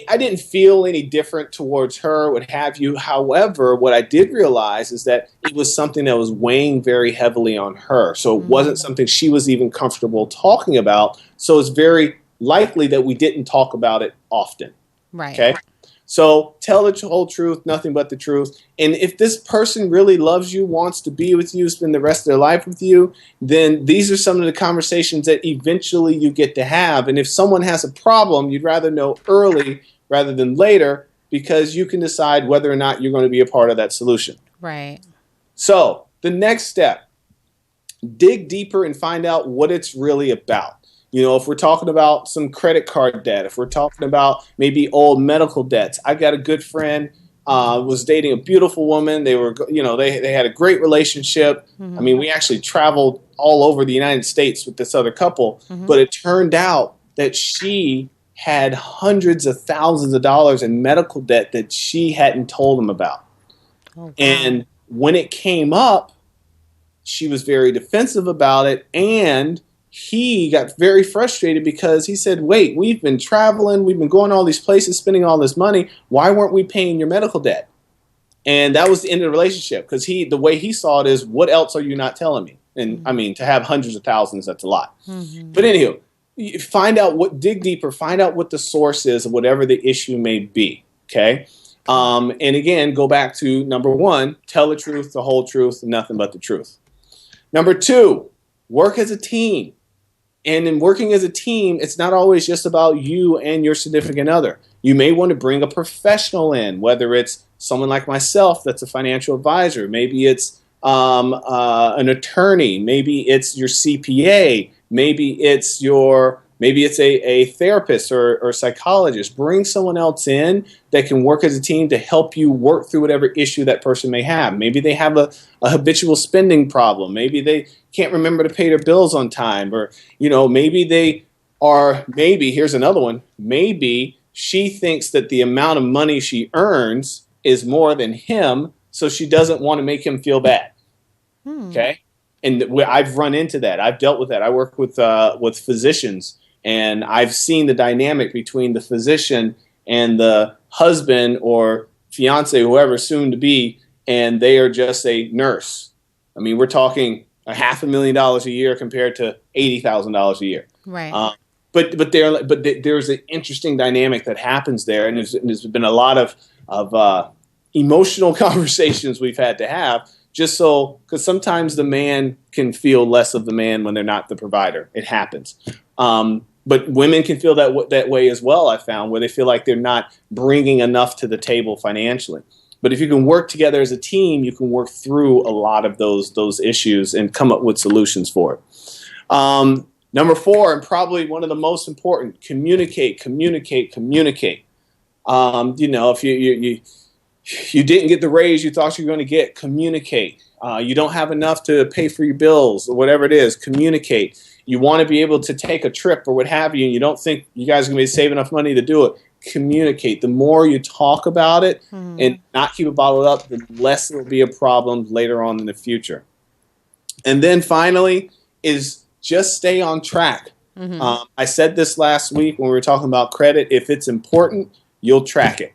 I didn't feel any different towards her, what have you. However, what I did realize is that it was something that was weighing very heavily on her. So it wasn't something she was even comfortable talking about. So it's very likely that we didn't talk about it often. Right. Okay. So tell the whole truth, nothing but the truth. And if this person really loves you, wants to be with you, spend the rest of their life with you, then these are some of the conversations that eventually you get to have. And if someone has a problem, you'd rather know early rather than later because you can decide whether or not you're going to be a part of that solution. Right. So the next step, dig deeper and find out what it's really about. If we're talking about some credit card debt, if we're talking about maybe old medical debts. I got a good friend, was dating a beautiful woman. They were, they had a great relationship. I mean, we actually traveled all over the United States with this other couple, but it turned out that she had hundreds of thousands of dollars in medical debt that she hadn't told them about. Oh, wow. And when it came up, she was very defensive about it, and he got very frustrated because he said, wait, we've been traveling, we've been going all these places, spending all this money. Why weren't we paying your medical debt? And that was the end of the relationship because the way he saw it is, what else are you not telling me? And I mean, to have hundreds of thousands, that's a lot. But anywho, dig deeper, find out what the source is of whatever the issue may be. Okay. And again, go back to number one, tell the truth, the whole truth, and nothing but the truth. Number two, work as a team. And in working as a team, it's not always just about you and your significant other. You may want to bring a professional in, whether it's someone like myself that's a financial advisor. Maybe it's an attorney. Maybe it's your CPA. Maybe it's a therapist or psychologist. Bring someone else in that can work as a team to help you work through whatever issue that person may have. Maybe they have a habitual spending problem. Maybe they can't remember to pay their bills on time. Or, maybe here's another one. Maybe she thinks that the amount of money she earns is more than him, so she doesn't want to make him feel bad. Okay? And I've run into that. I've dealt with that. I work with physicians, and I've seen the dynamic between the physician and the husband or fiance, whoever soon to be, and they are just a nurse. I mean, we're talking $500,000 a year compared to $80,000 a year. Right. But there's an interesting dynamic that happens there, and there's been a lot of emotional conversations we've had to have. Because sometimes the man can feel less of the man when they're not the provider. It happens. But women can feel that way as well, I found, where they feel like they're not bringing enough to the table financially. But if you can work together as a team, you can work through a lot of those issues and come up with solutions for it. Number 4, and probably one of the most important, communicate. If you didn't get the raise you thought you were going to get, communicate. You don't have enough to pay for your bills or whatever it is, communicate. You want to be able to take a trip or what have you, and you don't think you guys are going to save enough money to do it, communicate. The more you talk about it and not keep it bottled up, the less it will be a problem later on in the future. And then finally is just stay on track. I said this last week when we were talking about credit. If it's important, you'll track it.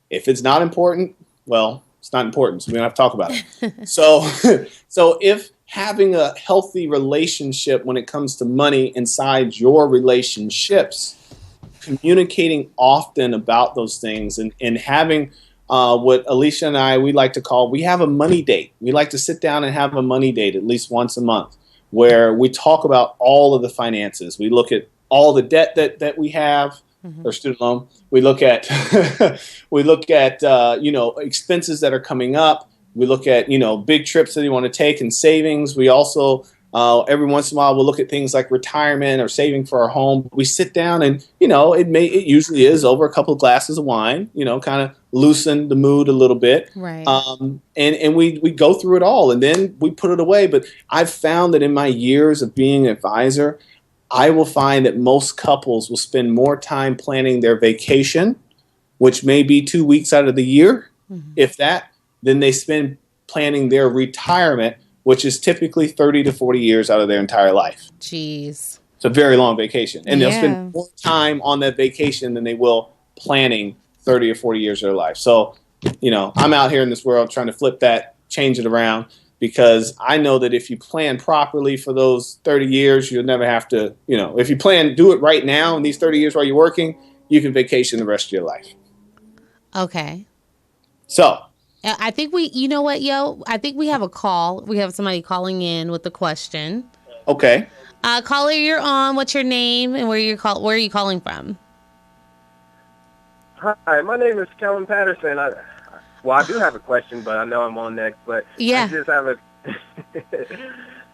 If it's not important, well, it's not important, so we don't have to talk about it. So if having a healthy relationship when it comes to money inside your relationships, communicating often about those things and having what Alicia and we like to call, we have a money date. We like to sit down and have a money date at least once a month where we talk about all of the finances. We look at all the debt that we have, or student loan. We look at expenses that are coming up. We look at big trips that you want to take and savings. We also every once in a while we'll look at things like retirement or saving for our home. We sit down and it usually is over a couple of glasses of wine. Kind of loosen the mood a little bit. Right. And we go through it all and then we put it away. But I've found that in my years of being an advisor, I will find that most couples will spend more time planning their vacation, which may be 2 weeks out of the year, if that, than they spend planning their retirement, which is typically 30 to 40 years out of their entire life. Jeez. It's a very long vacation. And they'll spend more time on that vacation than they will planning 30 or 40 years of their life. So, I'm out here in this world trying to flip that, change it around. Because I know that if you plan properly for those 30 years, you'll never have to, if you do it right now in these 30 years while you're working, you can vacation the rest of your life. Okay. So. I think I think we have a call. We have somebody calling in with a question. Okay. Caller, you're on. What's your name and where are you calling from? Hi, my name is Kellen Patterson. I do have a question, but I know I'm on next. But yeah, I just have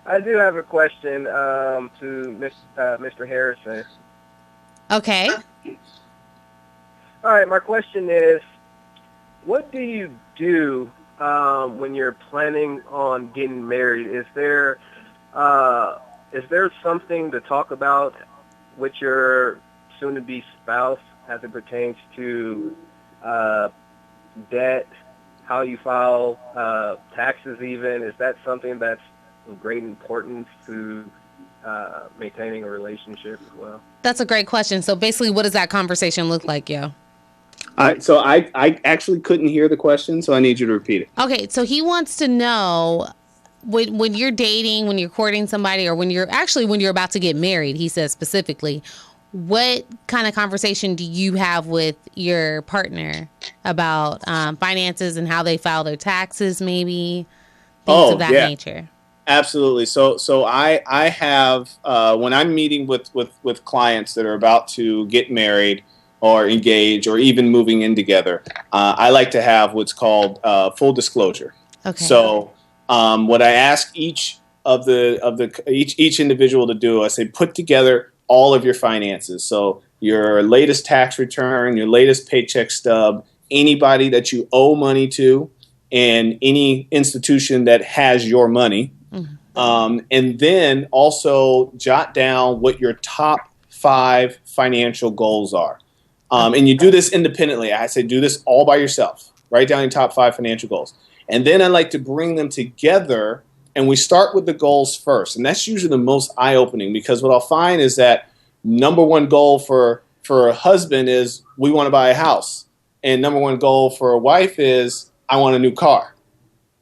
I do have a question to Mr. Harrison. Okay. All right, my question is, what do you do when you're planning on getting married? Is there something to talk about with your soon-to-be spouse as it pertains to debt, how you file taxes even? Is that something that's of great importance to maintaining a relationship as well? That's a great question. So basically, what does that conversation look like, yo? So I actually couldn't hear the question, so I need you to repeat it. Okay, so he wants to know when you're dating, when you're courting somebody, or when you're about to get married, he says specifically, what kind of conversation do you have with your partner about finances and how they file their taxes, maybe things of that nature? Absolutely. So I have when I'm meeting with clients that are about to get married or engage or even moving in together, I like to have what's called full disclosure. Okay. So what I ask each individual to do, I say put together all of your finances. So your latest tax return, your latest paycheck stub, anybody that you owe money to, and any institution that has your money. And then also jot down what your top 5 financial goals are. And you do this independently. I say do this all by yourself. Write down your top 5 financial goals. And then I like to bring them together, and we start with the goals first. And that's usually the most eye-opening, because what I'll find is that number one goal for a husband is we want to buy a house. And number one goal for a wife is I want a new car.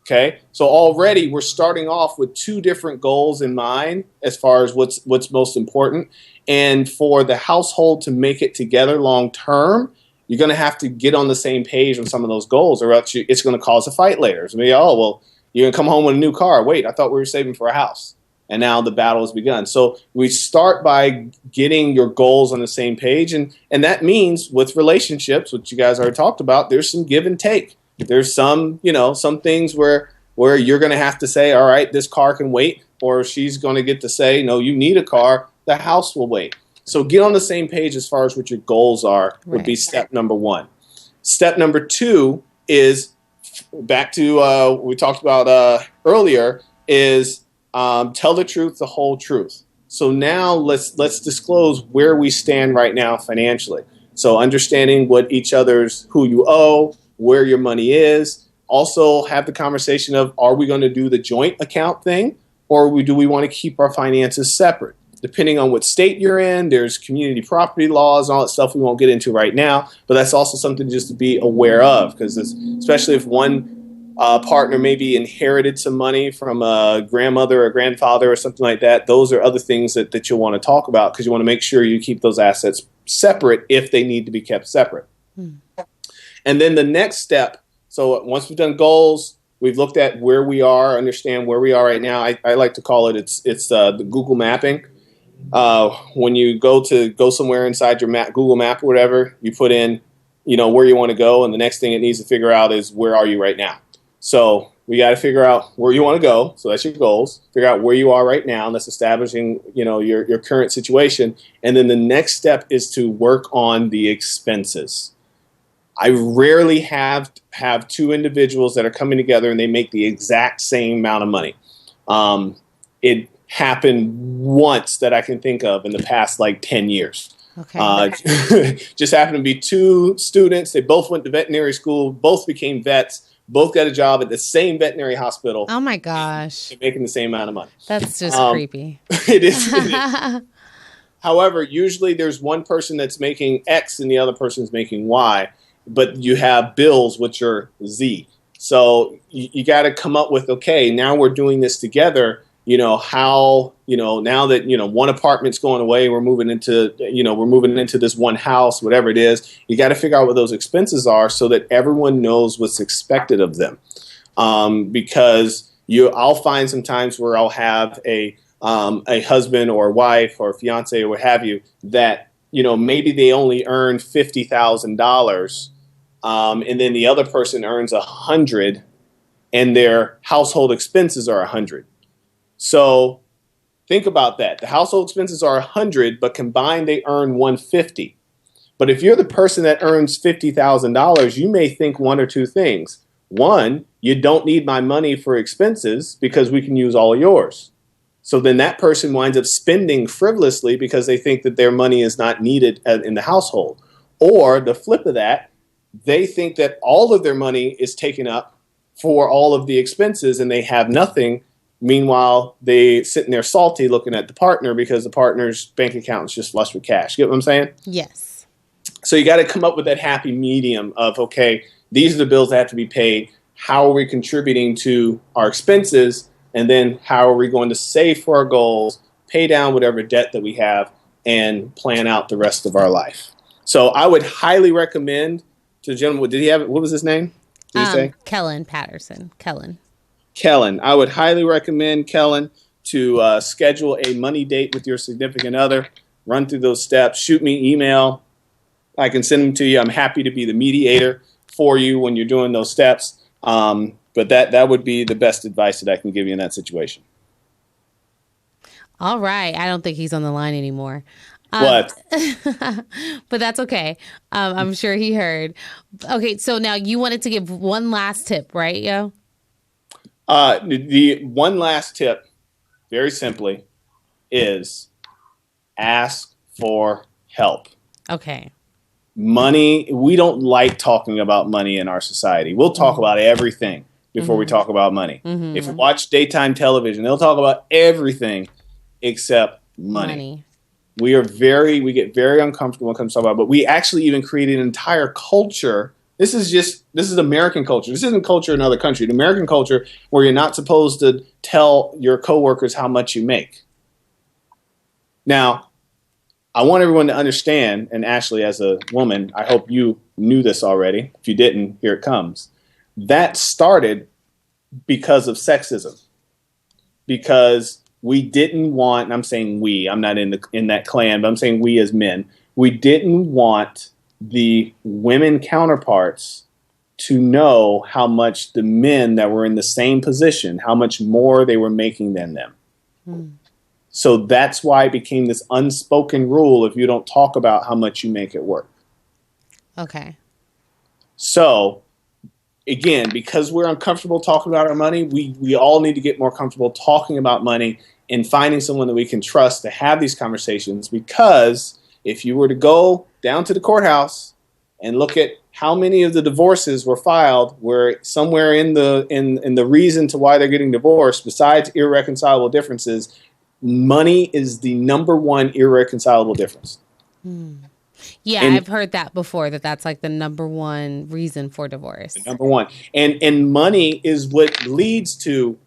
Okay, so already we're starting off with 2 different goals in mind as far as what's most important. And for the household to make it together long term, you're going to have to get on the same page on some of those goals, or else it's going to cause a fight later. It's going to be, oh, well, you're going to come home with a new car. Wait, I thought we were saving for a house. And now the battle has begun. So we start by getting your goals on the same page. And that means with relationships, which you guys already talked about, there's some give and take. There's some things where you're going to have to say, all right, this car can wait. Or she's going to get to say, no, you need a car. The house will wait. So get on the same page as far as what your goals are would be step number 1. Step number 2 is back to what we talked about earlier is tell the truth, the whole truth. So now let's disclose where we stand right now financially. So understanding what each other's, who you owe, where your money is. Also have the conversation of, are we going to do the joint account thing, or do we want to keep our finances separate? Depending on what state you're in, there's community property laws and all that stuff we won't get into right now, but that's also something just to be aware of, because especially if one partner maybe inherited some money from a grandmother or grandfather or something like that, those are other things that you'll want to talk about, because you want to make sure you keep those assets separate if they need to be kept separate. And then the next step, so once we've done goals, we've looked at where we are, understand where we are right now. I like to call it, it's the Google mapping. When you go somewhere inside your Google map or whatever, you put in, where you want to go. And the next thing it needs to figure out is, where are you right now? So we got to figure out where you want to go. So that's your goals. Figure out where you are right now. And that's establishing, your current situation. And then the next step is to work on the expenses. I rarely have 2 individuals that are coming together and they make the exact same amount of money. It happened once that I can think of in the past 10 years. Okay. Just happened to be 2 students. They both went to veterinary school, both became vets, both got a job at the same veterinary hospital. Oh my gosh. They're making the same amount of money. That's just creepy. It is. However, usually there's one person that's making X and the other person's making Y, but you have bills which are Z. So you got to come up with, okay, now we're doing this together. How, now that, one apartment's going away, we're moving into this one house, whatever it is, you got to figure out what those expenses are so that everyone knows what's expected of them. Because I'll find some times where I'll have a husband or wife or fiance or what have you that, maybe they only earn $50,000, and then the other person earns $100, and their household expenses are $100. So think about that. The household expenses are $100, but combined they earn $150. But if you're the person that earns $50,000, you may think one or two things. One, you don't need my money for expenses because we can use all of yours. So then that person winds up spending frivolously because they think that their money is not needed in the household. Or the flip of that, they think that all of their money is taken up for all of the expenses and they have nothing. Meanwhile, they sitting there salty looking at the partner because the partner's bank account is just flush with cash. Get what I'm saying? Yes. So you got to come up with that happy medium of, okay, these are the bills that have to be paid. How are we contributing to our expenses? And then how are we going to save for our goals, pay down whatever debt that we have, and plan out the rest of our life. So I would highly recommend to the gentleman. What was his name? Did he say? Kellen Patterson. Kellen. I would highly recommend Kellen to schedule a money date with your significant other. Run through those steps. Shoot me email. I can send them to you. I'm happy to be the mediator for you when you're doing those steps. But that would be the best advice that I can give you in that situation. All right. I don't think he's on the line anymore. What? But that's okay. I'm sure he heard. Okay, so now you wanted to give one last tip, right, Yo? The one last tip, very simply, is ask for help. Okay. Money, we don't like talking about money in our society. We'll talk about everything before we talk about money. If you watch daytime television, they'll talk about everything except money. We get very uncomfortable when it comes to talking about it, but we actually even created an entire culture. This is American culture. This isn't culture in other countries. The American culture where you're not supposed to tell your coworkers how much you make. Now, I want everyone to understand, and Ashley, as a woman, I hope you knew this already. If you didn't, here it comes. That started because of sexism. Because we didn't want, and I'm saying we, I'm not in that clan, but I'm saying we as men, we didn't want the women counterparts to know how much the men that were in the same position, how much more they were making than them. So that's why it became this unspoken rule: if you don't talk about how much you make at work. Okay. So again, because we're uncomfortable talking about our money, we all need to get more comfortable talking about money and finding someone that we can trust to have these conversations. Because if you were to go down to the courthouse and look at how many of the divorces were filed where somewhere in the reason to why they're getting divorced, besides irreconcilable differences, money is the number one irreconcilable difference. Yeah, I've heard that before, that's like the number one reason for divorce. Number one. And money is what leads to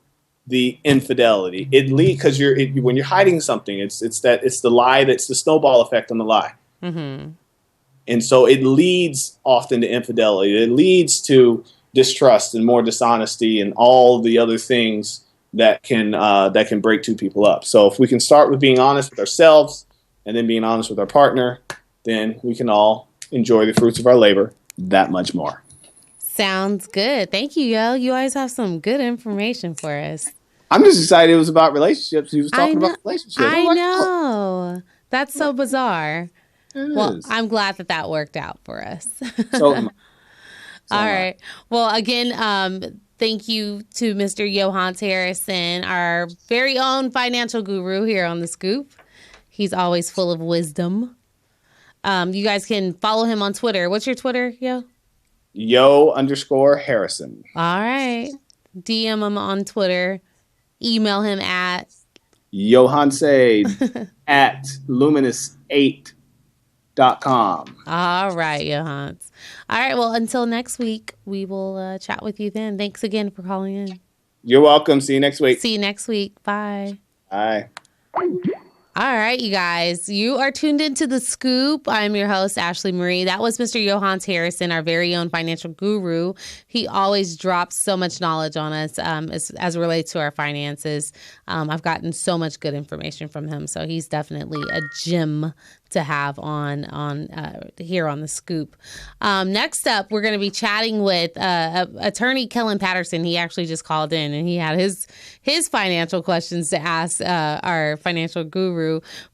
the infidelity. Because when you're hiding something, it's the lie, that's the snowball effect on the lie. And so it leads often to infidelity. It leads to distrust and more dishonesty and all the other things that can break two people up. So if we can start with being honest with ourselves and then being honest with our partner, then we can all enjoy the fruits of our labor that much more. Sounds good. Thank you, Yo. You always have some good information for us. I'm just excited it was about relationships. He was talking about relationships. I know. That's so bizarre. Well, I'm glad that worked out for us. So am I. All right. Well, again, thank you to Mr. Johannes Harrison, our very own financial guru here on The Scoop. He's always full of wisdom. You guys can follow him on Twitter. What's your Twitter, Yo? Yo_Harrison. All right. DM him on Twitter. Email him at Johanse at luminous8.com. All right, Johannes. All right. Well, until next week, we will chat with you then. Thanks again for calling in. You're welcome. See you next week. See you next week. Bye. Bye. All right, you guys, you are tuned into The Scoop. I'm your host, Ashley Marie. That was Mr. Johannes Harrison, our very own financial guru. He always drops so much knowledge on us as it relates to our finances. I've gotten so much good information from him, so he's definitely a gem to have on here on The Scoop. Next up, we're going to be chatting with attorney Kellen Patterson. He actually just called in and he had his financial questions to ask our financial guru.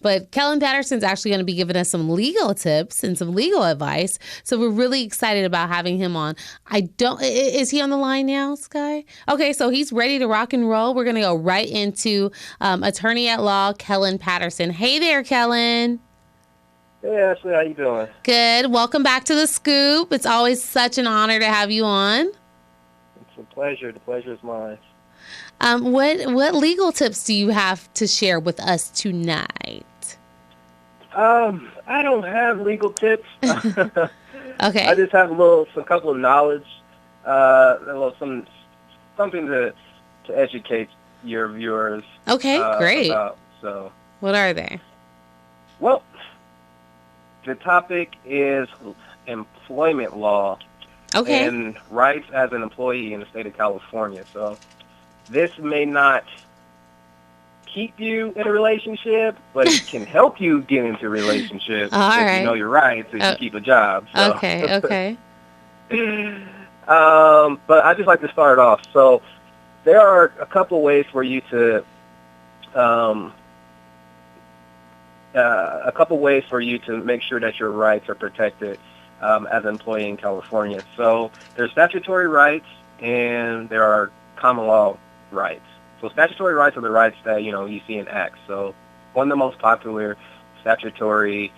But Kellen Patterson's actually going to be giving us some legal tips and some legal advice. So we're really excited about having him on. Is he on the line now, Sky? Okay, so he's ready to rock and roll. We're going to go right into attorney at law Kellen Patterson. Hey there, Kellen. Hey, Ashley, how you doing? Good. Welcome back to The Scoop. It's always such an honor to have you on. It's a pleasure. The pleasure is mine. What legal tips do you have to share with us tonight? I don't have legal tips. Okay. I just have a couple of knowledge, something to educate your viewers. Okay, great. So, what are they? Well, the topic is employment law Okay. and rights as an employee in the state of California. So this may not keep you in a relationship, but it can help you get into a relationship All if right. you know your rights and you keep a job. So. Okay. Okay. But I just like to start off. So there are a couple ways for you to make sure that your rights are protected as an employee in California. So there's statutory rights and there are common law rights. So statutory rights are the rights that you see in acts. So one of the most popular statutory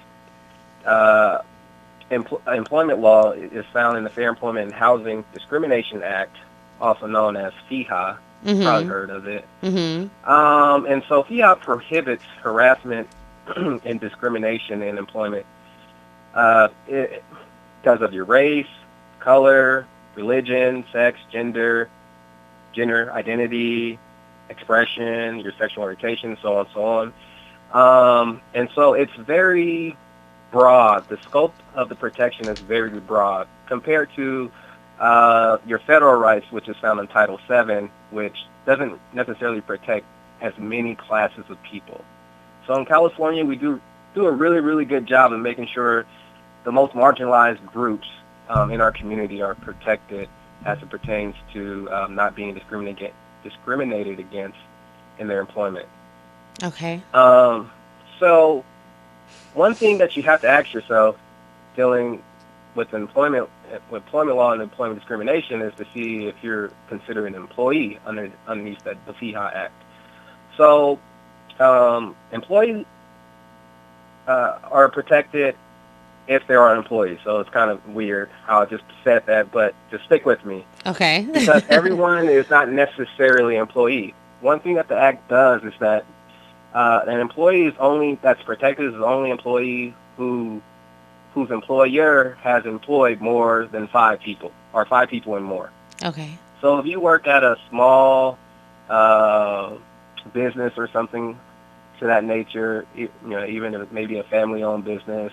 employment law is found in the Fair Employment and Housing Discrimination Act, also known as FEHA. Probably heard of it. And so FEHA prohibits harassment and discrimination in employment because of your race, color, religion, sex, gender identity, expression, your sexual orientation, so on and so on. And so it's very broad. The scope of the protection is very broad compared to your federal rights, which is found in Title VII, which doesn't necessarily protect as many classes of people. So in California, we do a really, really good job of making sure the most marginalized groups in our community are protected as it pertains to not being discriminated against in their employment. Okay. So one thing that you have to ask yourself dealing with employment law and employment discrimination is to see if you're considered an employee underneath the FEHA Act. So employees are protected if they are employees. So it's kind of weird how I just said that, but just stick with me. Okay. Because everyone is not necessarily an employee. One thing that the Act does is that an employee that's protected is the only employee whose employer has employed more than 5 people, or 5 people and more. Okay. So if you work at a small business or something to that nature, even if it's maybe a family-owned business,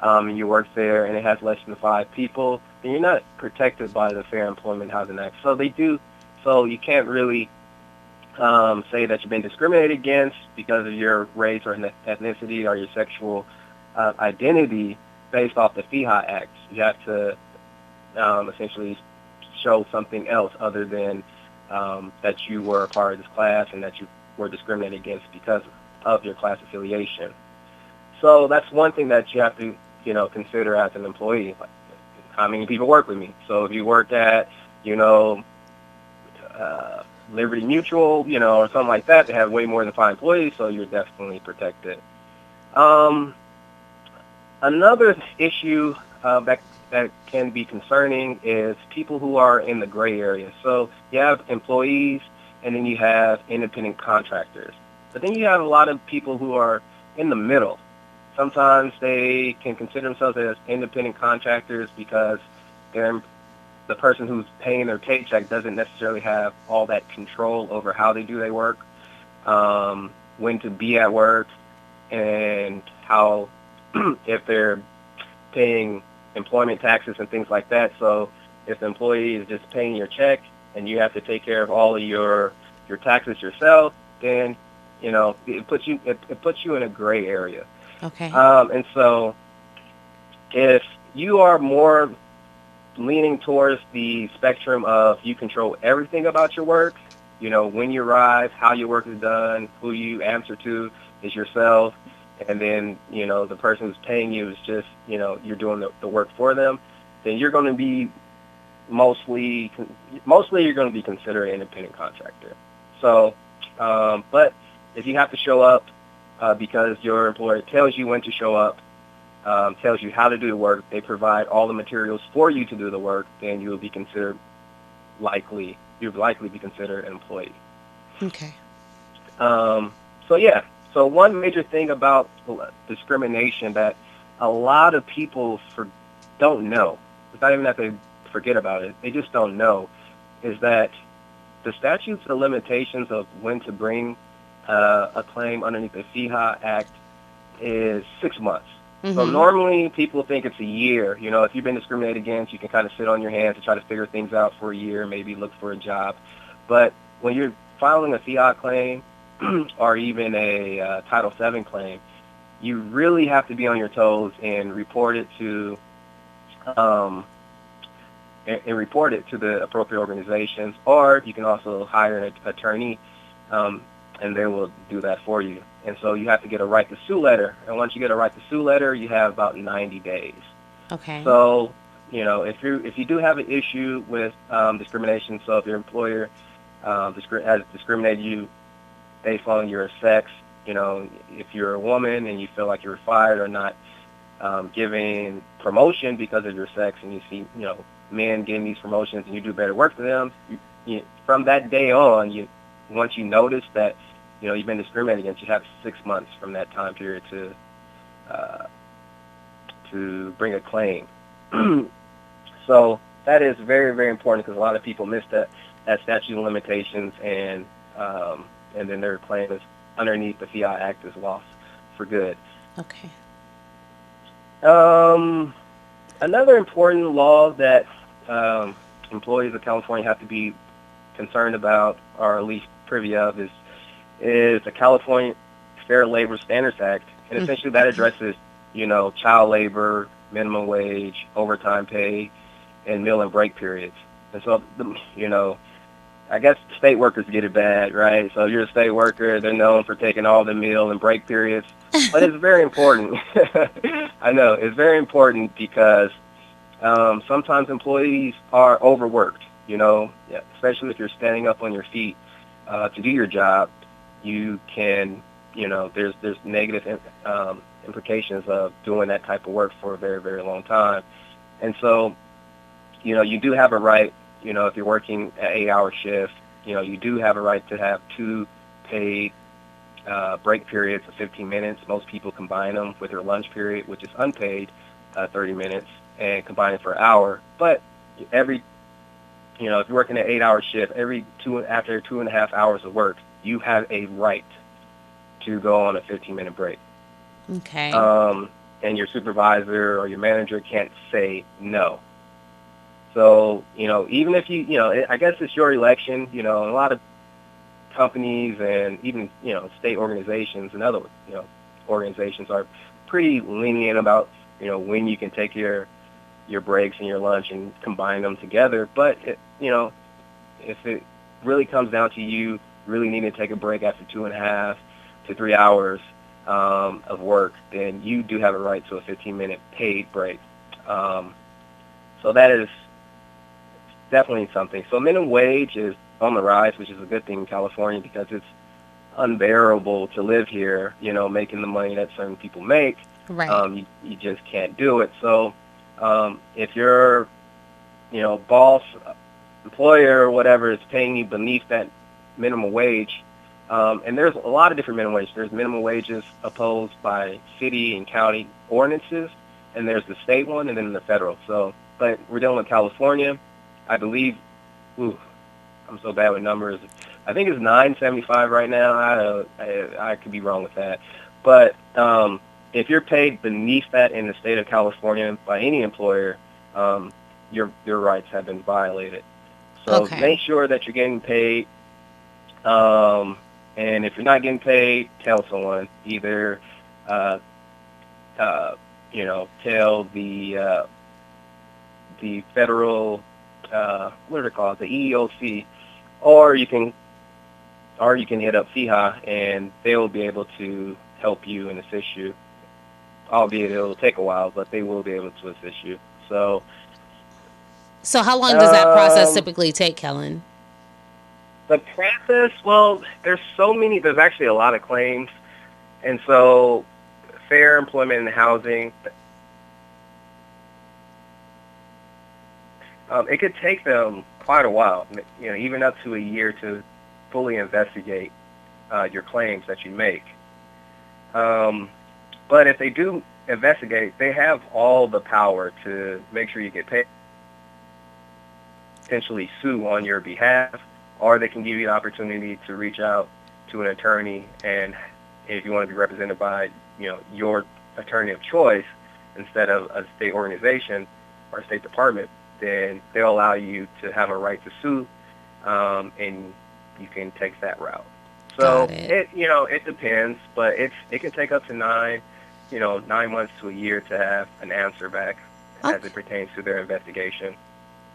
and you work there and it has less than 5 people, then you're not protected by the Fair Employment Housing Act. So you can't really say that you've been discriminated against because of your race or ethnicity or your sexual identity based off the FEHA Act. You have to essentially show something else other than that you were a part of this class and that you were discriminated against because of your class affiliation. So that's one thing that you have to consider as an employee. Like, how many people work with me? So if you work at Liberty Mutual, or something like that, they have way more than 5 employees, so you're definitely protected. Another issue that can be concerning is people who are in the gray area. So you have employees, and then you have independent contractors. But then you have a lot of people who are in the middle. Sometimes they can consider themselves as independent contractors because the person who's paying their paycheck doesn't necessarily have all that control over how they do their work, when to be at work, and how if they're paying employment taxes and things like that. So if the employee is just paying your check and you have to take care of all of your taxes yourself, then it puts you in a gray area. Okay. And so if you are more leaning towards the spectrum of you control everything about your work, when you arrive, how your work is done, who you answer to is yourself, and then, the person who's paying you is just, you're doing the work for them, then you're going to be mostly you're going to be considered an independent contractor. So, but if you have to show up because your employer tells you when to show up, tells you how to do the work, they provide all the materials for you to do the work, then you'll be likely be considered an employee. Okay. So one major thing about discrimination that a lot of people don't know, it's not even that they forget about it, they just don't know, is that the statutes and limitations of when to bring a claim underneath the FEHA Act is 6 months. So normally people think it's a year. You know, if you've been discriminated against, you can kind of sit on your hands and try to figure things out for a year, maybe look for a job. But when you're filing a fiat claim or even a Title VII claim, you really have to be on your toes and report it to the appropriate organizations, or you can also hire an attorney, and they will do that for you. And so you have to get a right to sue letter. And once you get a right to sue letter, you have about 90 days. Okay. So, you know, if you do have an issue with discrimination, so if your employer has discriminated you based on your sex, you know, if you're a woman and you feel like you're fired or not giving promotion because of your sex, and you see, you know, men getting these promotions and you do better work for them, from that day on, once you notice that, you know, you've been discriminated against, you have 6 months from that time period to bring a claim. So that is very, very important, because a lot of people miss that statute of limitations, and then their claim is underneath the Fiat Act is lost for good. Okay. Another important law that employees of California have to be concerned about, or at least privy of, is the California Fair Labor Standards Act, and essentially that addresses, you know, child labor, minimum wage, overtime pay, and meal and break periods. And so, you know, I guess state workers get it bad, right? So if you're a state worker, they're known for taking all the meal and break periods, but it's very important. I know, it's very important, because sometimes employees are overworked, you know, especially if you're standing up on your feet to do your job. You can, you know, there's negative implications of doing that type of work for a very, very long time. And so, you know, you do have a right, you know, if you're working an 8-hour shift, you know, you do have a right to have 2 paid break periods of 15 minutes. Most people combine them with their lunch period, which is unpaid, 30 minutes, and combine it for an hour. But every, you know, if you're working an 8-hour shift, after 2.5 hours of work, you have a right to go on a 15-minute break. Okay. And your supervisor or your manager can't say no. So, you know, even if you know, I guess it's your election, you know, a lot of companies and even, you know, state organizations and other, you know, organizations are pretty lenient about, you know, when you can take your breaks and your lunch and combine them together. But, you know, if it really comes down to you really needing to take a break after 2.5 to 3 hours of work, then you do have a right to a 15-minute paid break. So that is definitely something. So minimum wage is on the rise, which is a good thing in California, because it's unbearable to live here, you know, making the money that certain people make. Right. You just can't do it. So if your, you know, boss, employer, or whatever is paying you beneath that minimum wage, and there's a lot of different minimum wages. There's minimum wages imposed by city and county ordinances, and there's the state one, and then the federal. So, but we're dealing with California. I believe, I'm so bad with numbers. I think it's $9.75 right now. I could be wrong with that. But if you're paid beneath that in the state of California by any employer, your rights have been violated. So make sure that you're getting paid. And if you're not getting paid, tell someone. Either, you know, tell the federal, what are they called, the EEOC, or you can hit up FIHA, and they will be able to help you and assist you. Albeit it'll take a while, but they will be able to assist you. So how long does that process typically take, Kellen? The process, well, there's actually a lot of claims. And so Fair Employment and Housing, it could take them quite a while, you know, even up to a year to fully investigate your claims that you make. But if they do investigate, they have all the power to make sure you get paid, potentially sue on your behalf, or they can give you the opportunity to reach out to an attorney, and if you want to be represented by, you know, your attorney of choice instead of a state organization or a state department, then they'll allow you to have a right to sue, and you can take that route. So Got it. it depends, but it can take up to 9 months to a year to have an answer back as it pertains to their investigation.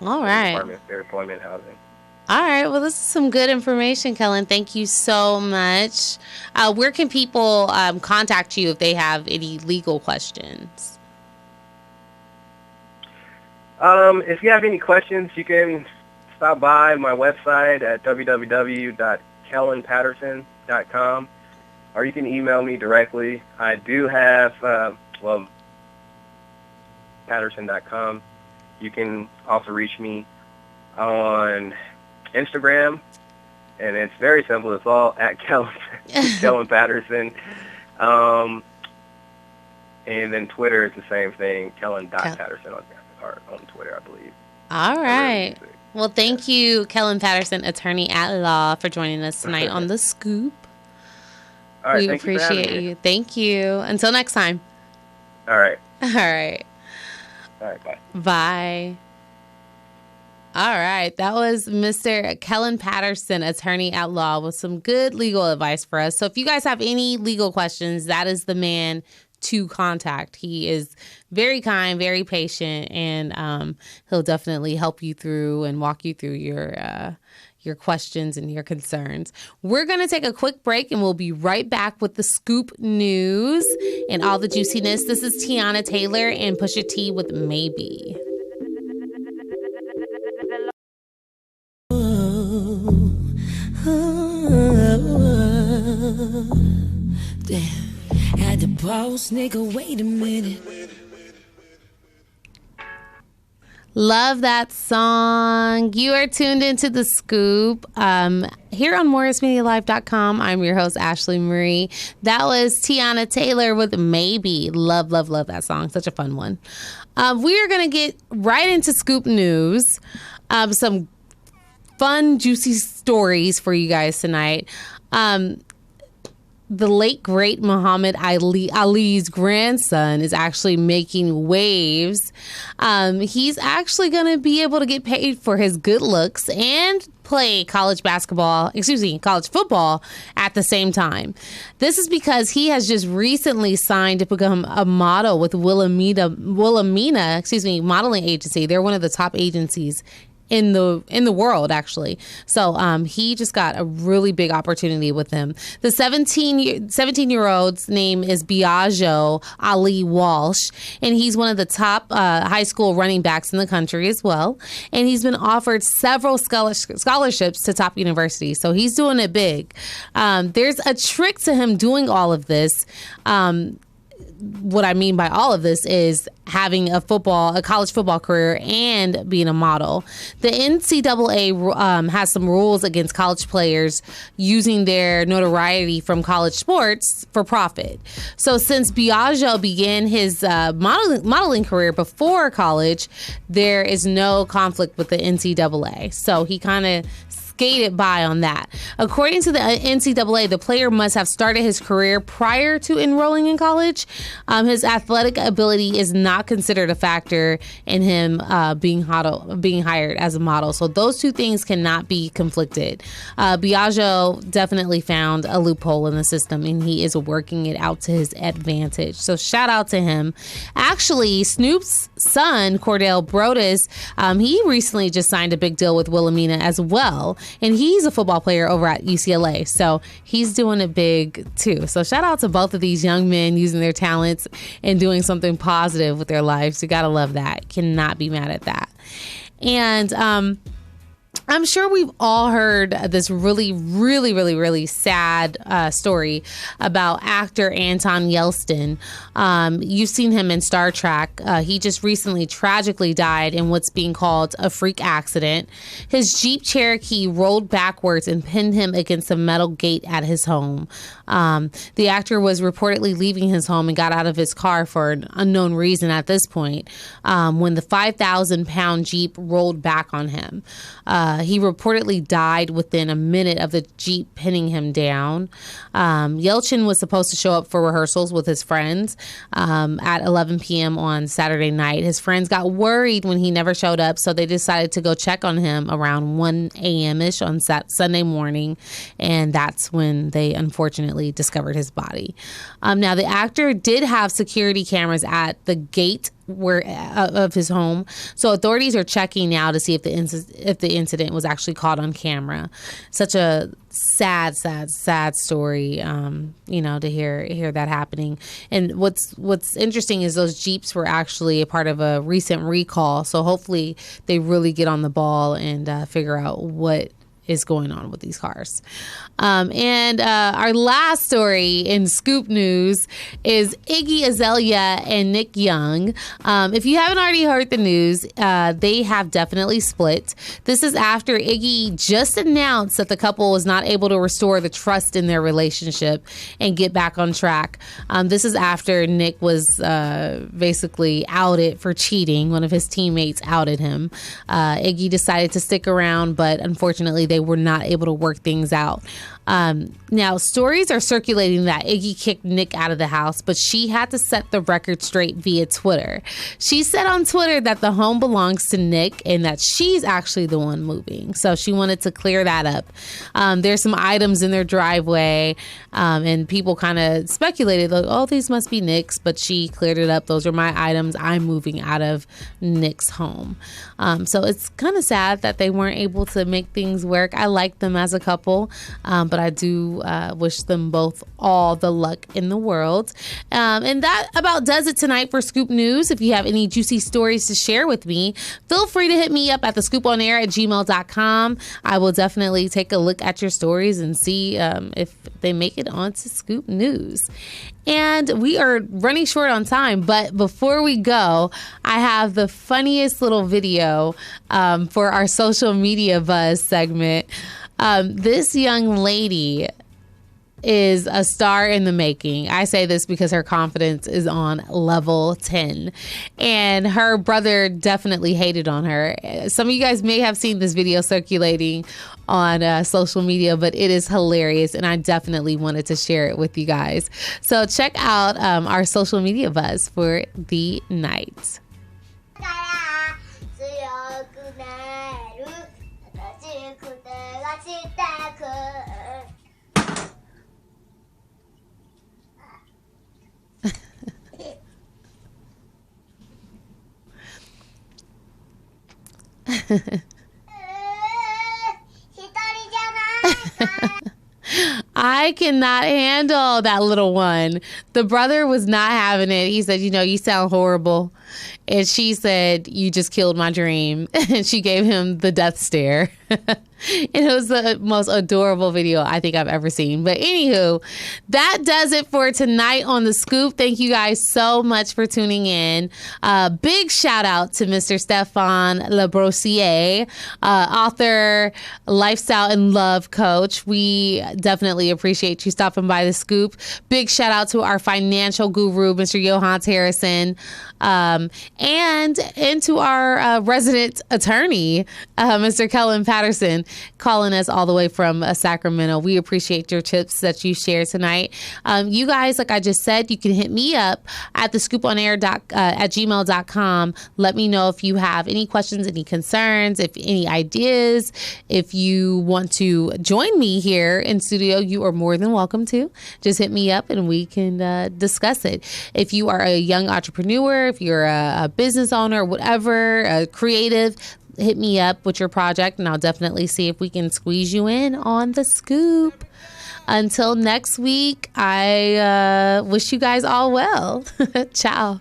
All right. Department of Fair Employment and Housing. All right. Well, this is some good information, Kellen. Thank you so much. Where can people contact you if they have any legal questions? If you have any questions, you can stop by my website at www.kellenpatterson.com, or you can email me directly. I do have, patterson.com. You can also reach me on Instagram, and it's very simple. It's all at Kellen Patterson. And then Twitter is the same thing, Kellen.Patterson on Twitter, I believe. All right. Well, thank you, Kellen Patterson, attorney at law, for joining us tonight on The Scoop. All right, we appreciate you. Thank you. Until next time. All right. All right. All right, bye. Bye. All right. That was Mr. Kellen Patterson, attorney at law, with some good legal advice for us. So if you guys have any legal questions, that is the man to contact. He is very kind, very patient, and he'll definitely help you through and walk you through your questions and your concerns. We're going to take a quick break, and we'll be right back with the Scoop News and all the juiciness. This is Tiana Taylor and Pusha T with Maybe. Damn. Had the boss nigga, wait a minute. Love that song. You are tuned into The Scoop here on MorrisMediaLive.com. I'm your host, Ashley Marie. That was Tiana Taylor with Maybe. Love, love, love that song. Such a fun one. We are going to get right into Scoop News. Some fun, juicy stories for you guys tonight. The late, great Muhammad Ali's grandson is actually making waves. He's actually going to be able to get paid for his good looks and play college football at the same time. This is because he has just recently signed to become a model with Wilhelmina, modeling agency. They're one of the top agencies in the world, actually. So he just got a really big opportunity with him. The 17-year-old's name is Biagio Ali Walsh, and he's one of the top high school running backs in the country as well. And he's been offered several scholarships to top universities. So he's doing it big. There's a trick to him doing all of this. What I mean by all of this is having a college football career and being a model. The NCAA has some rules against college players using their notoriety from college sports for profit. So since Biagio began his modeling career before college, there is no conflict with the NCAA. So he kind of skated by on that. According to the NCAA, the player must have started his career prior to enrolling in college. His athletic ability is not considered a factor in him being hired as a model. So those two things cannot be conflicted. Biagio definitely found a loophole in the system, and he is working it out to his advantage. So shout out to him. Actually, Snoop's son, Cordell Brodus, he recently just signed a big deal with Wilhelmina as well. And he's a football player over at UCLA. So he's doing it big too. So shout out to both of these young men using their talents and doing something positive with their lives. You got to love that. Cannot be mad at that. And I'm sure we've all heard this really, really, really, really sad story about actor Anton Yelchin. You've seen him in Star Trek. He just recently tragically died in what's being called a freak accident. His Jeep Cherokee rolled backwards and pinned him against a metal gate at his home. The actor was reportedly leaving his home and got out of his car for an unknown reason at this point when the 5,000-pound Jeep rolled back on him. He reportedly died within a minute of the Jeep pinning him down. Yelchin was supposed to show up for rehearsals with his friends at 11 p.m. on Saturday night. His friends got worried when he never showed up, so they decided to go check on him around 1 a.m.-ish on Sunday morning, and that's when they unfortunately discovered his body. Now, the actor did have security cameras at the gate of his home, so authorities are checking now to see if the incident was actually caught on camera. Such a sad story, to hear that happening. And what's interesting is those Jeeps were actually a part of a recent recall, so hopefully they really get on the ball and figure out what is going on with these cars. And our last story in Scoop News is Iggy Azalea and Nick Young. If you haven't already heard the news, they have definitely split. This is after Iggy just announced that the couple was not able to restore the trust in their relationship and get back on track. This is after Nick was basically outed for cheating. One of his teammates outed him. Iggy decided to stick around, but unfortunately they were not able to work things out. Now, stories are circulating that Iggy kicked Nick out of the house, but she had to set the record straight via Twitter. She said on Twitter that the home belongs to Nick and that she's actually the one moving. So she wanted to clear that up. There's some items in their driveway, and people kind of speculated, like, oh, these must be Nick's, but she cleared it up. Those are my items. I'm moving out of Nick's home. So it's kind of sad that they weren't able to make things work. I like them as a couple, but I do wish them both all the luck in the world. And that about does it tonight for Scoop News. If you have any juicy stories to share with me, feel free to hit me up at thescooponair@gmail.com. I will definitely take a look at your stories and see if they make it onto Scoop News. And we are running short on time, but before we go, I have the funniest little video for our social media buzz segment. This young lady is a star in the making. I say this because her confidence is on level 10, and her brother definitely hated on her. Some of you guys may have seen this video circulating on social media, but it is hilarious, and I definitely wanted to share it with you guys. So check out our social media buzz for the night. I cannot handle that little one. The brother was not having it. He said, you sound horrible. And she said, you just killed my dream. And she gave him the death stare. It was the most adorable video I think I've ever seen. But anywho, that does it for tonight on The Scoop. Thank you guys so much for tuning in. Big shout out to Mr. Stephan La Bossiere, author, lifestyle and love coach. We definitely appreciate you stopping by The Scoop. Big shout out to our financial guru, Mr. Johannes Harrison, and to our resident attorney, Mr. Kellen Patterson, calling us all the way from Sacramento. We appreciate your tips that you shared tonight. You guys, like I just said, you can hit me up at thescooponair@gmail.com. Let me know if you have any questions, any concerns, if any ideas. If you want to join me here in studio, you are more than welcome to. Just hit me up and we can discuss it. If you are a young entrepreneur, if you're a business owner, whatever, a creative, hit me up with your project and I'll definitely see if we can squeeze you in on The Scoop. Until next week, I wish you guys all well. Ciao.